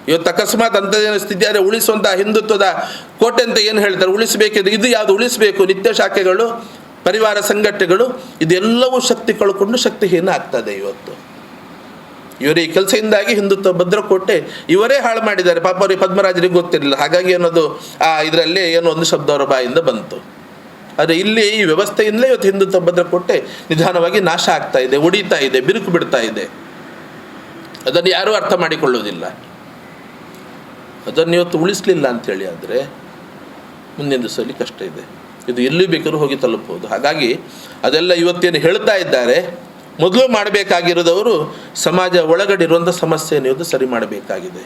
ಇವತ್ತು ಅಕಸ್ಮಾತ್ ಅಂಥದ್ದೇನು ಸ್ಥಿತಿ ಆದರೆ ಉಳಿಸುವಂಥ ಹಿಂದುತ್ವದ ಕೋಟೆ ಅಂತ ಏನು ಹೇಳ್ತಾರೆ, ಉಳಿಸಬೇಕಿದೆ. ಇದು ಯಾವುದು ಉಳಿಸಬೇಕು? ನಿತ್ಯ ಶಾಖೆಗಳು, ಪರಿವಾರ ಸಂಘಟನೆಗಳು, ಇದೆಲ್ಲವೂ ಶಕ್ತಿ ಕಳ್ಕೊಂಡು ಶಕ್ತಿಹೀನ ಆಗ್ತದೆ ಇವತ್ತು. ಇವರ ಈ ಕೆಲಸದಿಂದಾಗಿ ಹಿಂದುತ್ವ ಭದ್ರಕೋಟೆ ಇವರೇ ಹಾಳು ಮಾಡಿದ್ದಾರೆ. ಪಾಪ ಅವರಿಗೆ ಪದ್ಮರಾಜರಿಗೆ ಗೊತ್ತಿರಲಿಲ್ಲ. ಹಾಗಾಗಿ ಅನ್ನೋದು ಇದರಲ್ಲಿ ಏನೋ ಒಂದು ಶಬ್ದ ಅವರ ಬಾಯಿಂದ ಬಂತು. ಆದರೆ ಇಲ್ಲಿ ಈ ವ್ಯವಸ್ಥೆಯಿಂದಲೇ ಇವತ್ತು ಹಿಂದುತ್ವ ಭದ್ರಕೋಟೆ ನಿಧಾನವಾಗಿ ನಾಶ ಆಗ್ತಾ ಇದೆ, ಒಡಿತಾ ಇದೆ, ಬಿರುಕು ಬಿಡ್ತಾ ಇದೆ. ಅದನ್ನು ಯಾರೂ ಅರ್ಥ ಮಾಡಿಕೊಳ್ಳೋದಿಲ್ಲ. ಅದನ್ನು ಇವತ್ತು ಉಳಿಸಲಿಲ್ಲ ಅಂಥೇಳಿ ಆದರೆ ಮುಂದಿನ ದಿವಸದಲ್ಲಿ ಕಷ್ಟ ಇದೆ. ಇದು ಎಲ್ಲಿ ಬೇಕಾದ್ರೂ ಹೋಗಿ ತಲುಪಬಹುದು. ಹಾಗಾಗಿ ಅದೆಲ್ಲ ಇವತ್ತೇನು ಹೇಳ್ತಾ ಇದ್ದಾರೆ, ಮೊದಲು ಮಾಡಬೇಕಾಗಿರೋದವರು ಸಮಾಜ ಒಳಗಡೆ ಇರುವಂಥ ಸಮಸ್ಯೆಯನ್ನು ಇವತ್ತು ಸರಿ ಮಾಡಬೇಕಾಗಿದೆ.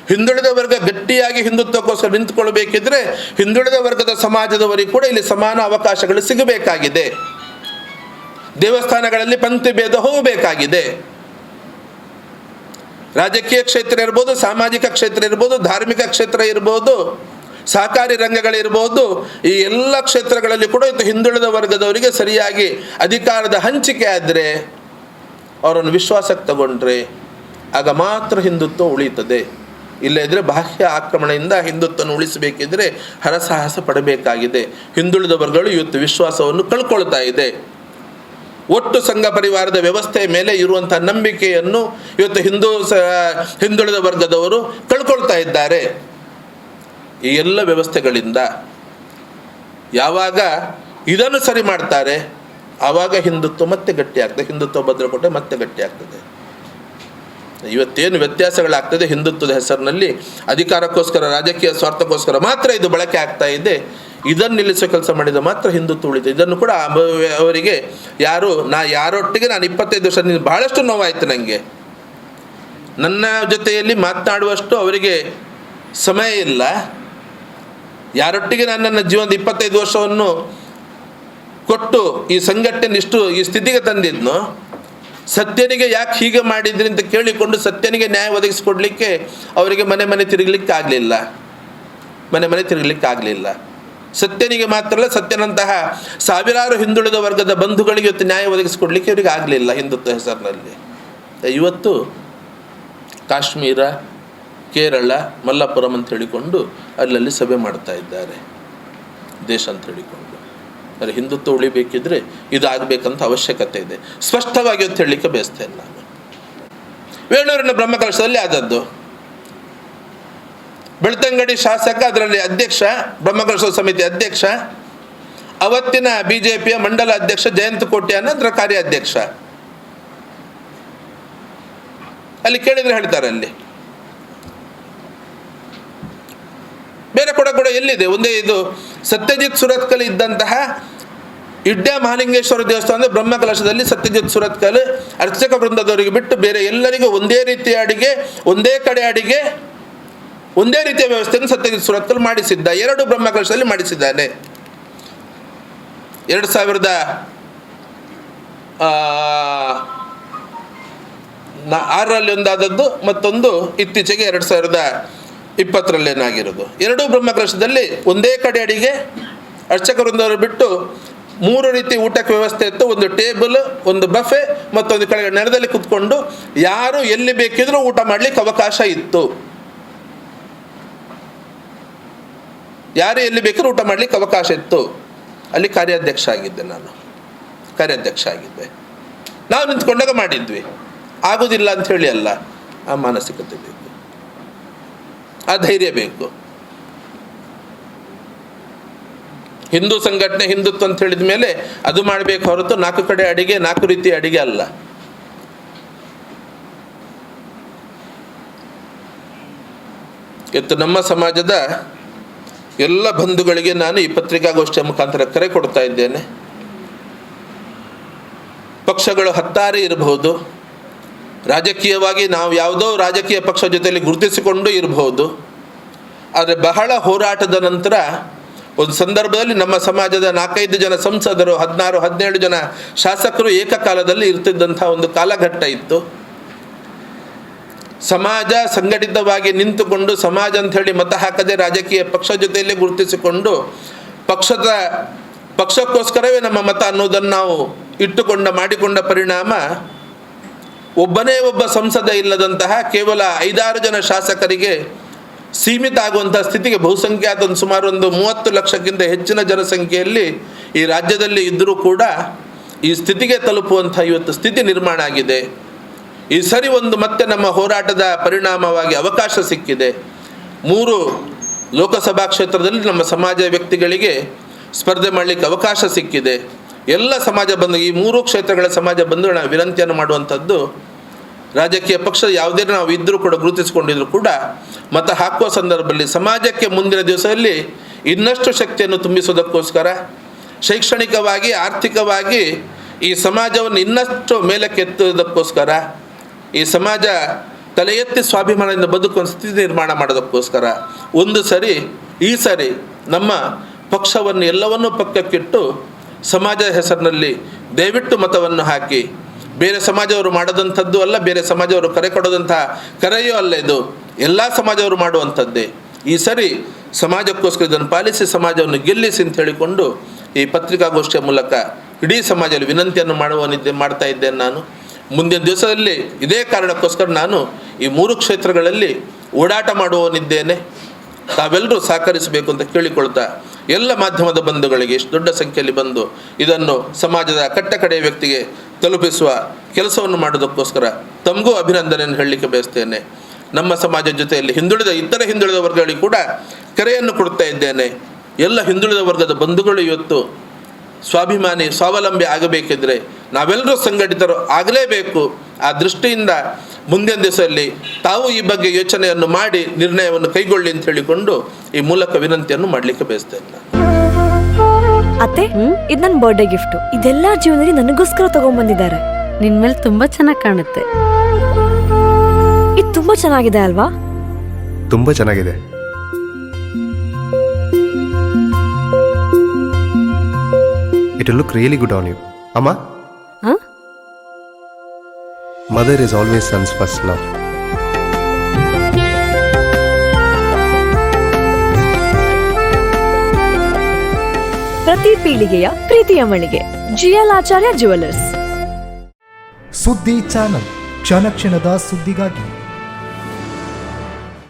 ಹಿಂದುಳಿದ ವರ್ಗ ಗಟ್ಟಿಯಾಗಿ ಹಿಂದುತ್ವಕ್ಕೋಸ್ಕರ ನಿಂತುಕೊಳ್ಬೇಕಿದ್ರೆ ಹಿಂದುಳಿದ ವರ್ಗದ ಸಮಾಜದವರಿಗೆ ಕೂಡ ಇಲ್ಲಿ ಸಮಾನ ಅವಕಾಶಗಳು ಸಿಗಬೇಕಾಗಿದೆ. ದೇವಸ್ಥಾನಗಳಲ್ಲಿ ಪಂಕ್ತಿ ಭೇದ ಹೋಗಬೇಕಾಗಿದೆ. ರಾಜಕೀಯ ಕ್ಷೇತ್ರ ಇರ್ಬೋದು, ಸಾಮಾಜಿಕ ಕ್ಷೇತ್ರ ಇರ್ಬೋದು, ಧಾರ್ಮಿಕ ಕ್ಷೇತ್ರ ಇರ್ಬೋದು, ಸಹಕಾರಿ ರಂಗಗಳಿರ್ಬೋದು, ಈ ಎಲ್ಲ ಕ್ಷೇತ್ರಗಳಲ್ಲಿ ಕೂಡ ಇವತ್ತು ಹಿಂದುಳಿದ ವರ್ಗದವರಿಗೆ ಸರಿಯಾಗಿ ಅಧಿಕಾರದ ಹಂಚಿಕೆ ಆದರೆ, ಅವರನ್ನು ವಿಶ್ವಾಸಕ್ಕೆ ತಗೊಂಡ್ರೆ ಆಗ ಮಾತ್ರ ಹಿಂದುತ್ವ ಉಳಿಯುತ್ತದೆ. ಇಲ್ಲದಿದ್ದರೆ ಬಾಹ್ಯ ಆಕ್ರಮಣದಿಂದ ಹಿಂದುತ್ವವನ್ನು ಉಳಿಸಬೇಕಿದ್ರೆ ಹರಸಾಹಸ ಪಡಬೇಕಾಗಿದೆ. ಹಿಂದುಳಿದ ವರ್ಗಗಳು ಇವತ್ತು ವಿಶ್ವಾಸವನ್ನು ಕಳ್ಕೊಳ್ತಾ ಇದೆ. ಒಟ್ಟು ಸಂಘ ಪರಿವಾರದ ವ್ಯವಸ್ಥೆಯ ಮೇಲೆ ಇರುವಂಥ ನಂಬಿಕೆಯನ್ನು ಇವತ್ತು ಹಿಂದುಳಿದ ವರ್ಗದವರು ಕಳ್ಕೊಳ್ತಾ ಇದ್ದಾರೆ. ಈ ಎಲ್ಲ ವ್ಯವಸ್ಥೆಗಳಿಂದ ಯಾವಾಗ ಇದನ್ನು ಸರಿ ಮಾಡ್ತಾರೆ ಆವಾಗ ಹಿಂದುತ್ವ ಮತ್ತೆ ಗಟ್ಟಿ ಆಗ್ತದೆ, ಹಿಂದುತ್ವ ಭದ್ರಕೋಟೆ ಮತ್ತೆ ಗಟ್ಟಿ ಆಗ್ತದೆ. ಇವತ್ತೇನು ವ್ಯತ್ಯಾಸಗಳಾಗ್ತದೆ ಹಿಂದುತ್ವದ ಹೆಸರಿನಲ್ಲಿ ಅಧಿಕಾರಕ್ಕೋಸ್ಕರ, ರಾಜಕೀಯ ಸ್ವಾರ್ಥಕ್ಕೋಸ್ಕರ ಮಾತ್ರ ಇದು ಬಳಕೆ ಆಗ್ತಾ ಇದೆ. ಇದನ್ನು ನಿಲ್ಲಿಸೋ ಕೆಲಸ ಮಾಡಿದ ಮಾತ್ರ ಹಿಂದುತ್ವ ಉಳಿತು. ಇದನ್ನು ಕೂಡ ಅವರಿಗೆ ಯಾರೊಟ್ಟಿಗೆ ನಾನು 25 ವರ್ಷ ಬಹಳಷ್ಟು ನೋವಾಯಿತು ನನಗೆ. ನನ್ನ ಜೊತೆಯಲ್ಲಿ ಮಾತನಾಡುವಷ್ಟು ಅವರಿಗೆ ಸಮಯ ಇಲ್ಲ. ಯಾರೊಟ್ಟಿಗೆ ನಾನು ನನ್ನ ಜೀವನದ 25 ವರ್ಷವನ್ನು ಕೊಟ್ಟು ಈ ಸಂಘಟನೆ ಈ ಸ್ಥಿತಿಗೆ ತಂದಿದ್ನೋ, ಸತ್ಯನಿಗೆ ಯಾಕೆ ಹೀಗೆ ಮಾಡಿದ್ರಿ ಅಂತ ಕೇಳಿಕೊಂಡು ಸತ್ಯನಿಗೆ ನ್ಯಾಯ ಒದಗಿಸಿಕೊಡ್ಲಿಕ್ಕೆ ಅವರಿಗೆ ಮನೆ ತಿರುಗಲಿಕ್ಕೆ ಆಗಲಿಲ್ಲ. ಸತ್ಯನಿಗೆ ಮಾತ್ರ ಅಲ್ಲ, ಸತ್ಯನಂತಹ ಸಾವಿರಾರು ಹಿಂದುಳಿದ ವರ್ಗದ ಬಂಧುಗಳಿಗೆ ಇವತ್ತು ನ್ಯಾಯ ಒದಗಿಸಿಕೊಡ್ಲಿಕ್ಕೆ ಅವರಿಗೆ ಆಗಲಿಲ್ಲ ಹಿಂದುತ್ವ ಹೆಸರಿನಲ್ಲಿ. ಇವತ್ತು ಕಾಶ್ಮೀರ, ಕೇರಳ, ಮಲ್ಲಪುರಂ ಅಂತ ಹೇಳಿಕೊಂಡು ಅಲ್ಲಲ್ಲಿ ಸಭೆ ಮಾಡ್ತಾ ಇದ್ದಾರೆ ದೇಶ ಅಂತ ಹೇಳಿಕೊಂಡು. ಆದರೆ ಹಿಂದುತ್ವ ಉಳಿಬೇಕಿದ್ರೆ ಇದಾಗಬೇಕಂತ ಅವಶ್ಯಕತೆ ಇದೆ. ಸ್ಪಷ್ಟವಾಗಿ ಅಂತ ಹೇಳಲಿಕ್ಕೆ ಬಯಸ್ತೇನೆ ನಾನು. ವೇಣೂರಿನ ಬ್ರಹ್ಮಕಲಶದಲ್ಲಿ ಆದದ್ದು. ಬೆಳ್ತಂಗಡಿ ಶಾಸಕ, ಅದರಲ್ಲಿ ಅಧ್ಯಕ್ಷ, ಬ್ರಹ್ಮಕಲಶ ಸಮಿತಿ ಅಧ್ಯಕ್ಷ, ಅವತ್ತಿನ ಬಿಜೆಪಿಯ ಮಂಡಲ ಅಧ್ಯಕ್ಷ ಜಯಂತ ಕೋಟ್ಯಾನ ಅದರ ಕಾರ್ಯಾಧ್ಯಕ್ಷ. ಅಲ್ಲಿ ಕೇಳಿದ್ರೆ ಹೇಳ್ತಾರೆ, ಅಲ್ಲಿ ಬೇರೆ ಕೂಡ ಎಲ್ಲಿದೆ? ಒಂದೇ ಇದು ಸತ್ಯಜಿತ್ ಸುರತ್ಕಲ್ ಇದ್ದಂತಹ ಇಡ್ಯಾ ಮಹಾಲಿಂಗೇಶ್ವರ ದೇವಸ್ಥಾನ ಅಂದರೆ ಬ್ರಹ್ಮಕಲಶದಲ್ಲಿ ಸತ್ಯಜಿತ್ ಸುರತ್ಕಲ್ ಅರ್ಚಕ ವೃಂದದವರಿಗೆ ಬಿಟ್ಟು ಬೇರೆ ಎಲ್ಲರಿಗೂ ಒಂದೇ ರೀತಿಯ ಅಡಿಗೆ, ಒಂದೇ ಕಡೆ ಅಡಿಗೆ, ಒಂದೇ ರೀತಿಯ ವ್ಯವಸ್ಥೆಯನ್ನು ಸತ್ಯಜಿತ್ ಸುರತ್ಕಲ್ ಮಾಡಿಸಿದ್ದ. 2 ಬ್ರಹ್ಮಕಲಶದಲ್ಲಿ ಮಾಡಿಸಿದ್ದಾನೆ. 2006ರಲ್ಲಿ ಒಂದಾದದ್ದು, ಮತ್ತೊಂದು ಇತ್ತೀಚೆಗೆ 2020ರಲ್ಲೇನಾಗಿರೋದು. 2 ಬ್ರಹ್ಮಕಲಶದಲ್ಲಿ ಒಂದೇ ಕಡೆ ಅಡಿಗೆ, ಅರ್ಚಕ ವೃಂದವರು ಬಿಟ್ಟು 3 ರೀತಿ ಊಟಕ್ಕೆ ವ್ಯವಸ್ಥೆ ಇತ್ತು. ಒಂದು ಟೇಬಲ್, ಒಂದು ಬಫೆ, ಮತ್ತೊಂದು ಕೆಳಗಡೆ ನೆಲದಲ್ಲಿ ಕುತ್ಕೊಂಡು ಯಾರು ಎಲ್ಲಿ ಬೇಕಿದ್ರೂ ಊಟ ಮಾಡಲಿಕ್ಕೆ ಅವಕಾಶ ಇತ್ತು. ಯಾರು ಎಲ್ಲಿ ಬೇಕಿದ್ರೂ ಊಟ ಮಾಡಲಿಕ್ಕೆ ಅವಕಾಶ ಇತ್ತು. ಅಲ್ಲಿ ಕಾರ್ಯಾಧ್ಯಕ್ಷ ಆಗಿದ್ದೆ ನಾನು. ನಾವು ನಿಂತ್ಕೊಂಡಾಗ ಮಾಡಿದ್ವಿ. ಆಗೋದಿಲ್ಲ ಅಂತ ಹೇಳಿ ಅಲ್ಲ, ಆ ಮಾನಸಿಕತೆ ಬೇಕು, ಆ ಧೈರ್ಯ ಬೇಕು. ಹಿಂದೂ ಸಂಘಟನೆ, ಹಿಂದುತ್ವ ಅಂತ ಹೇಳಿದ ಮೇಲೆ ಅದು ಮಾಡಬೇಕು ಹೊರತು 4 ಕಡೆ ಅಡಿಗೆ, 4 ರೀತಿಯ ಅಡಿಗೆ ಅಲ್ಲ. ಇವತ್ತು ನಮ್ಮ ಸಮಾಜದ ಎಲ್ಲ ಬಂಧುಗಳಿಗೆ ನಾನು ಈ ಪತ್ರಿಕಾಗೋಷ್ಠಿಯ ಮುಖಾಂತರ ಕರೆ ಕೊಡ್ತಾ ಇದ್ದೇನೆ. ಪಕ್ಷಗಳು 16 ಇರಬಹುದು, ರಾಜಕೀಯವಾಗಿ ನಾವು ಯಾವುದೋ ರಾಜಕೀಯ ಪಕ್ಷ ಜೊತೆಯಲ್ಲಿ ಗುರುತಿಸಿಕೊಂಡು ಇರಬಹುದು. ಆದರೆ ಬಹಳ ಹೋರಾಟದ ನಂತರ ಒಂದು ಸಂದರ್ಭದಲ್ಲಿ ನಮ್ಮ ಸಮಾಜದ 4-5 ಜನ ಸಂಸದರು, 16-17 ಜನ ಶಾಸಕರು ಏಕಕಾಲದಲ್ಲಿ ಇರ್ತಿದ್ದಂಥ ಒಂದು ಕಾಲಘಟ್ಟ ಇತ್ತು. ಸಮಾಜ ಸಂಘಟಿತವಾಗಿ ನಿಂತುಕೊಂಡು, ಸಮಾಜ ಅಂಥೇಳಿ ಮತ ಹಾಕದೆ ರಾಜಕೀಯ ಪಕ್ಷ ಜೊತೆಯಲ್ಲೇ ಗುರುತಿಸಿಕೊಂಡು ಪಕ್ಷಕ್ಕೋಸ್ಕರವೇ ನಮ್ಮ ಮತ ಅನ್ನೋದನ್ನು ನಾವು ಮಾಡಿಕೊಂಡ ಪರಿಣಾಮ ಒಬ್ಬನೇ ಒಬ್ಬ ಸಂಸದ ಇಲ್ಲದಂತಹ ಕೇವಲ 5-6 ಜನ ಶಾಸಕರಿಗೆ ಸೀಮಿತ ಆಗುವಂಥ ಸ್ಥಿತಿಗೆ ಬಹುಸಂಖ್ಯಾತ ಸುಮಾರು ಒಂದು 30 ಲಕ್ಷಕ್ಕಿಂತ ಹೆಚ್ಚಿನ ಜನಸಂಖ್ಯೆಯಲ್ಲಿ ಈ ರಾಜ್ಯದಲ್ಲಿ ಇದ್ದರೂ ಕೂಡ ಈ ಸ್ಥಿತಿಗೆ ತಲುಪುವಂಥ ಇವತ್ತು ಸ್ಥಿತಿ ನಿರ್ಮಾಣ ಆಗಿದೆ. ಈ ಸರಿ ಮತ್ತೆ ನಮ್ಮ ಹೋರಾಟದ ಪರಿಣಾಮವಾಗಿ ಅವಕಾಶ ಸಿಕ್ಕಿದೆ. 3 ಲೋಕಸಭಾ ಕ್ಷೇತ್ರದಲ್ಲಿ ನಮ್ಮ ಸಮಾಜ ವ್ಯಕ್ತಿಗಳಿಗೆ ಸ್ಪರ್ಧೆ ಮಾಡಲಿಕ್ಕೆ ಅವಕಾಶ ಸಿಕ್ಕಿದೆ. ಎಲ್ಲ ಸಮಾಜ ಬಂಧು, ಈ 3 ಕ್ಷೇತ್ರಗಳ ಸಮಾಜ ಬಂಧುಗಳ ವಿನಂತಿಯನ್ನು ಮಾಡುವಂಥದ್ದು, ರಾಜಕೀಯ ಪಕ್ಷ ಯಾವುದೇ ನಾವು ಇದ್ದರೂ ಕೂಡ ಗುರುತಿಸಿಕೊಂಡಿದ್ರು ಕೂಡ ಮತ ಹಾಕುವ ಸಂದರ್ಭದಲ್ಲಿ ಸಮಾಜಕ್ಕೆ ಮುಂದಿನ ದಿವಸದಲ್ಲಿ ಇನ್ನಷ್ಟು ಶಕ್ತಿಯನ್ನು ತುಂಬಿಸೋದಕ್ಕೋಸ್ಕರ, ಶೈಕ್ಷಣಿಕವಾಗಿ, ಆರ್ಥಿಕವಾಗಿ ಈ ಸಮಾಜವನ್ನು ಇನ್ನಷ್ಟು ಮೇಲಕ್ಕೆ ಎತ್ತುವುದಕ್ಕೋಸ್ಕರ, ಈ ಸಮಾಜ ತಲೆ ಎತ್ತಿ ಸ್ವಾಭಿಮಾನದಿಂದ ಬದುಕುವ ಸ್ಥಿತಿ ನಿರ್ಮಾಣ ಮಾಡೋದಕ್ಕೋಸ್ಕರ ಈ ಸರಿ ನಮ್ಮ ಪಕ್ಷವನ್ನು ಎಲ್ಲವನ್ನೂ ಪಕ್ಕಕ್ಕಿಟ್ಟು ಸಮಾಜದ ಹೆಸರಿನಲ್ಲಿ ದಯವಿಟ್ಟು ಮತವನ್ನು ಹಾಕಿ. ಬೇರೆ ಸಮಾಜವರು ಮಾಡದಂಥದ್ದು ಅಲ್ಲ, ಬೇರೆ ಸಮಾಜವರು ಕರೆ ಕೊಡೋದಂತಹ ಕರೆಯೂ ಅಲ್ಲ, ಇದು ಎಲ್ಲ ಸಮಾಜವರು ಮಾಡುವಂಥದ್ದೇ. ಈ ಸರಿ ಸಮಾಜಕ್ಕೋಸ್ಕರ ಇದನ್ನು ಪಾಲಿಸಿ ಸಮಾಜವನ್ನು ಗೆಲ್ಲಿಸಿ ಅಂತ ಹೇಳಿಕೊಂಡು ಈ ಪತ್ರಿಕಾಗೋಷ್ಠಿಯ ಮೂಲಕ ಇಡೀ ಸಮಾಜದಲ್ಲಿ ವಿನಂತಿಯನ್ನು ಮಾಡ್ತಾ ಇದ್ದೇನೆ. ನಾನು ಮುಂದಿನ ದಿವಸದಲ್ಲಿ ಇದೇ ಕಾರಣಕ್ಕೋಸ್ಕರ ನಾನು ಈ 3 ಕ್ಷೇತ್ರಗಳಲ್ಲಿ ಓಡಾಟ ಮಾಡುವವನಿದ್ದೇನೆ. ತಾವೆಲ್ಲರೂ ಸಹಕರಿಸಬೇಕು ಅಂತ ಕೇಳಿಕೊಳ್ತಾ, ಎಲ್ಲ ಮಾಧ್ಯಮದ ಬಂಧುಗಳಿಗೆ ಇಷ್ಟು ದೊಡ್ಡ ಸಂಖ್ಯೆಯಲ್ಲಿ ಬಂದು ಇದನ್ನು ಸಮಾಜದ ಕಟ್ಟಕಡೆಯ ವ್ಯಕ್ತಿಗೆ ತಲುಪಿಸುವ ಕೆಲಸವನ್ನು ಮಾಡೋದಕ್ಕೋಸ್ಕರ ತಮಗೂ ಅಭಿನಂದನೆಯನ್ನು ಹೇಳಲಿಕ್ಕೆ ಬಯಸ್ತೇನೆ. ನಮ್ಮ ಸಮಾಜದ ಜೊತೆಯಲ್ಲಿ ಇತರ ಹಿಂದುಳಿದ ವರ್ಗಗಳಿಗೆ ಕೂಡ ಕರೆಯನ್ನು ಕೊಡ್ತಾ ಇದ್ದೇನೆ. ಎಲ್ಲ ಹಿಂದುಳಿದ ವರ್ಗದ ಬಂಧುಗಳು ಇವತ್ತು ಸ್ವಾವಲಂಬಿ ಆಗಬೇಕಿದ್ರೆ ನಾವೆಲ್ಲರೂ ಸಂಘಟಿತರು ಆಗಲೇಬೇಕು. ಆ ದೃಷ್ಟಿಯಿಂದ ಮುಂದಿನ ದಿವಸದಲ್ಲಿ ತಾವು ಈ ಬಗ್ಗೆ ಯೋಚನೆಯನ್ನು ಮಾಡಿ ನಿರ್ಣಯವನ್ನು ಕೈಗೊಳ್ಳಿ ಅಂತ ಹೇಳಿಕೊಂಡು ಈ ಮೂಲಕ ವಿನಂತಿಯನ್ನು ಮಾಡಲಿಕ್ಕೆ ಬಯಸ್ತೇನೆ ನಾನು. ಅತ್ತೆ ಇದು ನನ್ನ ಬರ್ಡೇ ಗಿಫ್ಟ್. ಇದೆಲ್ಲ ಜೀವನದಲ್ಲಿ ನನಗೋಸ್ಕರ ತಗೊಂಡ್ಬಂದಿದ್ದಾರೆ. ನಿನ್ ಮೇಲೆ ತುಂಬಾ ಚೆನ್ನಾಗಿ ಕಾಣುತ್ತೆ. ಇದು ತುಂಬಾ ಚೆನ್ನಾಗಿದೆ ಅಲ್ವಾ? ತುಂಬ ಚೆನ್ನಾಗಿದೆ. It look really good on you. ಅಮ್ಮ, ಹ? Mother is always sons first love. ಪ್ರತಿ ಪೀಳಿಗೆಯ ಪ್ರೀತಿಯ ಮಳಿಗೆ GL ಆಚಾರ್ಯ ಜುವೆಲ್ಲರ್ಸ್. ಸುದ್ದಿ ಚಾನಲ್, ಕ್ಷಣ ಕ್ಷಣದ ಸುದ್ದಿಗಾಗಿ.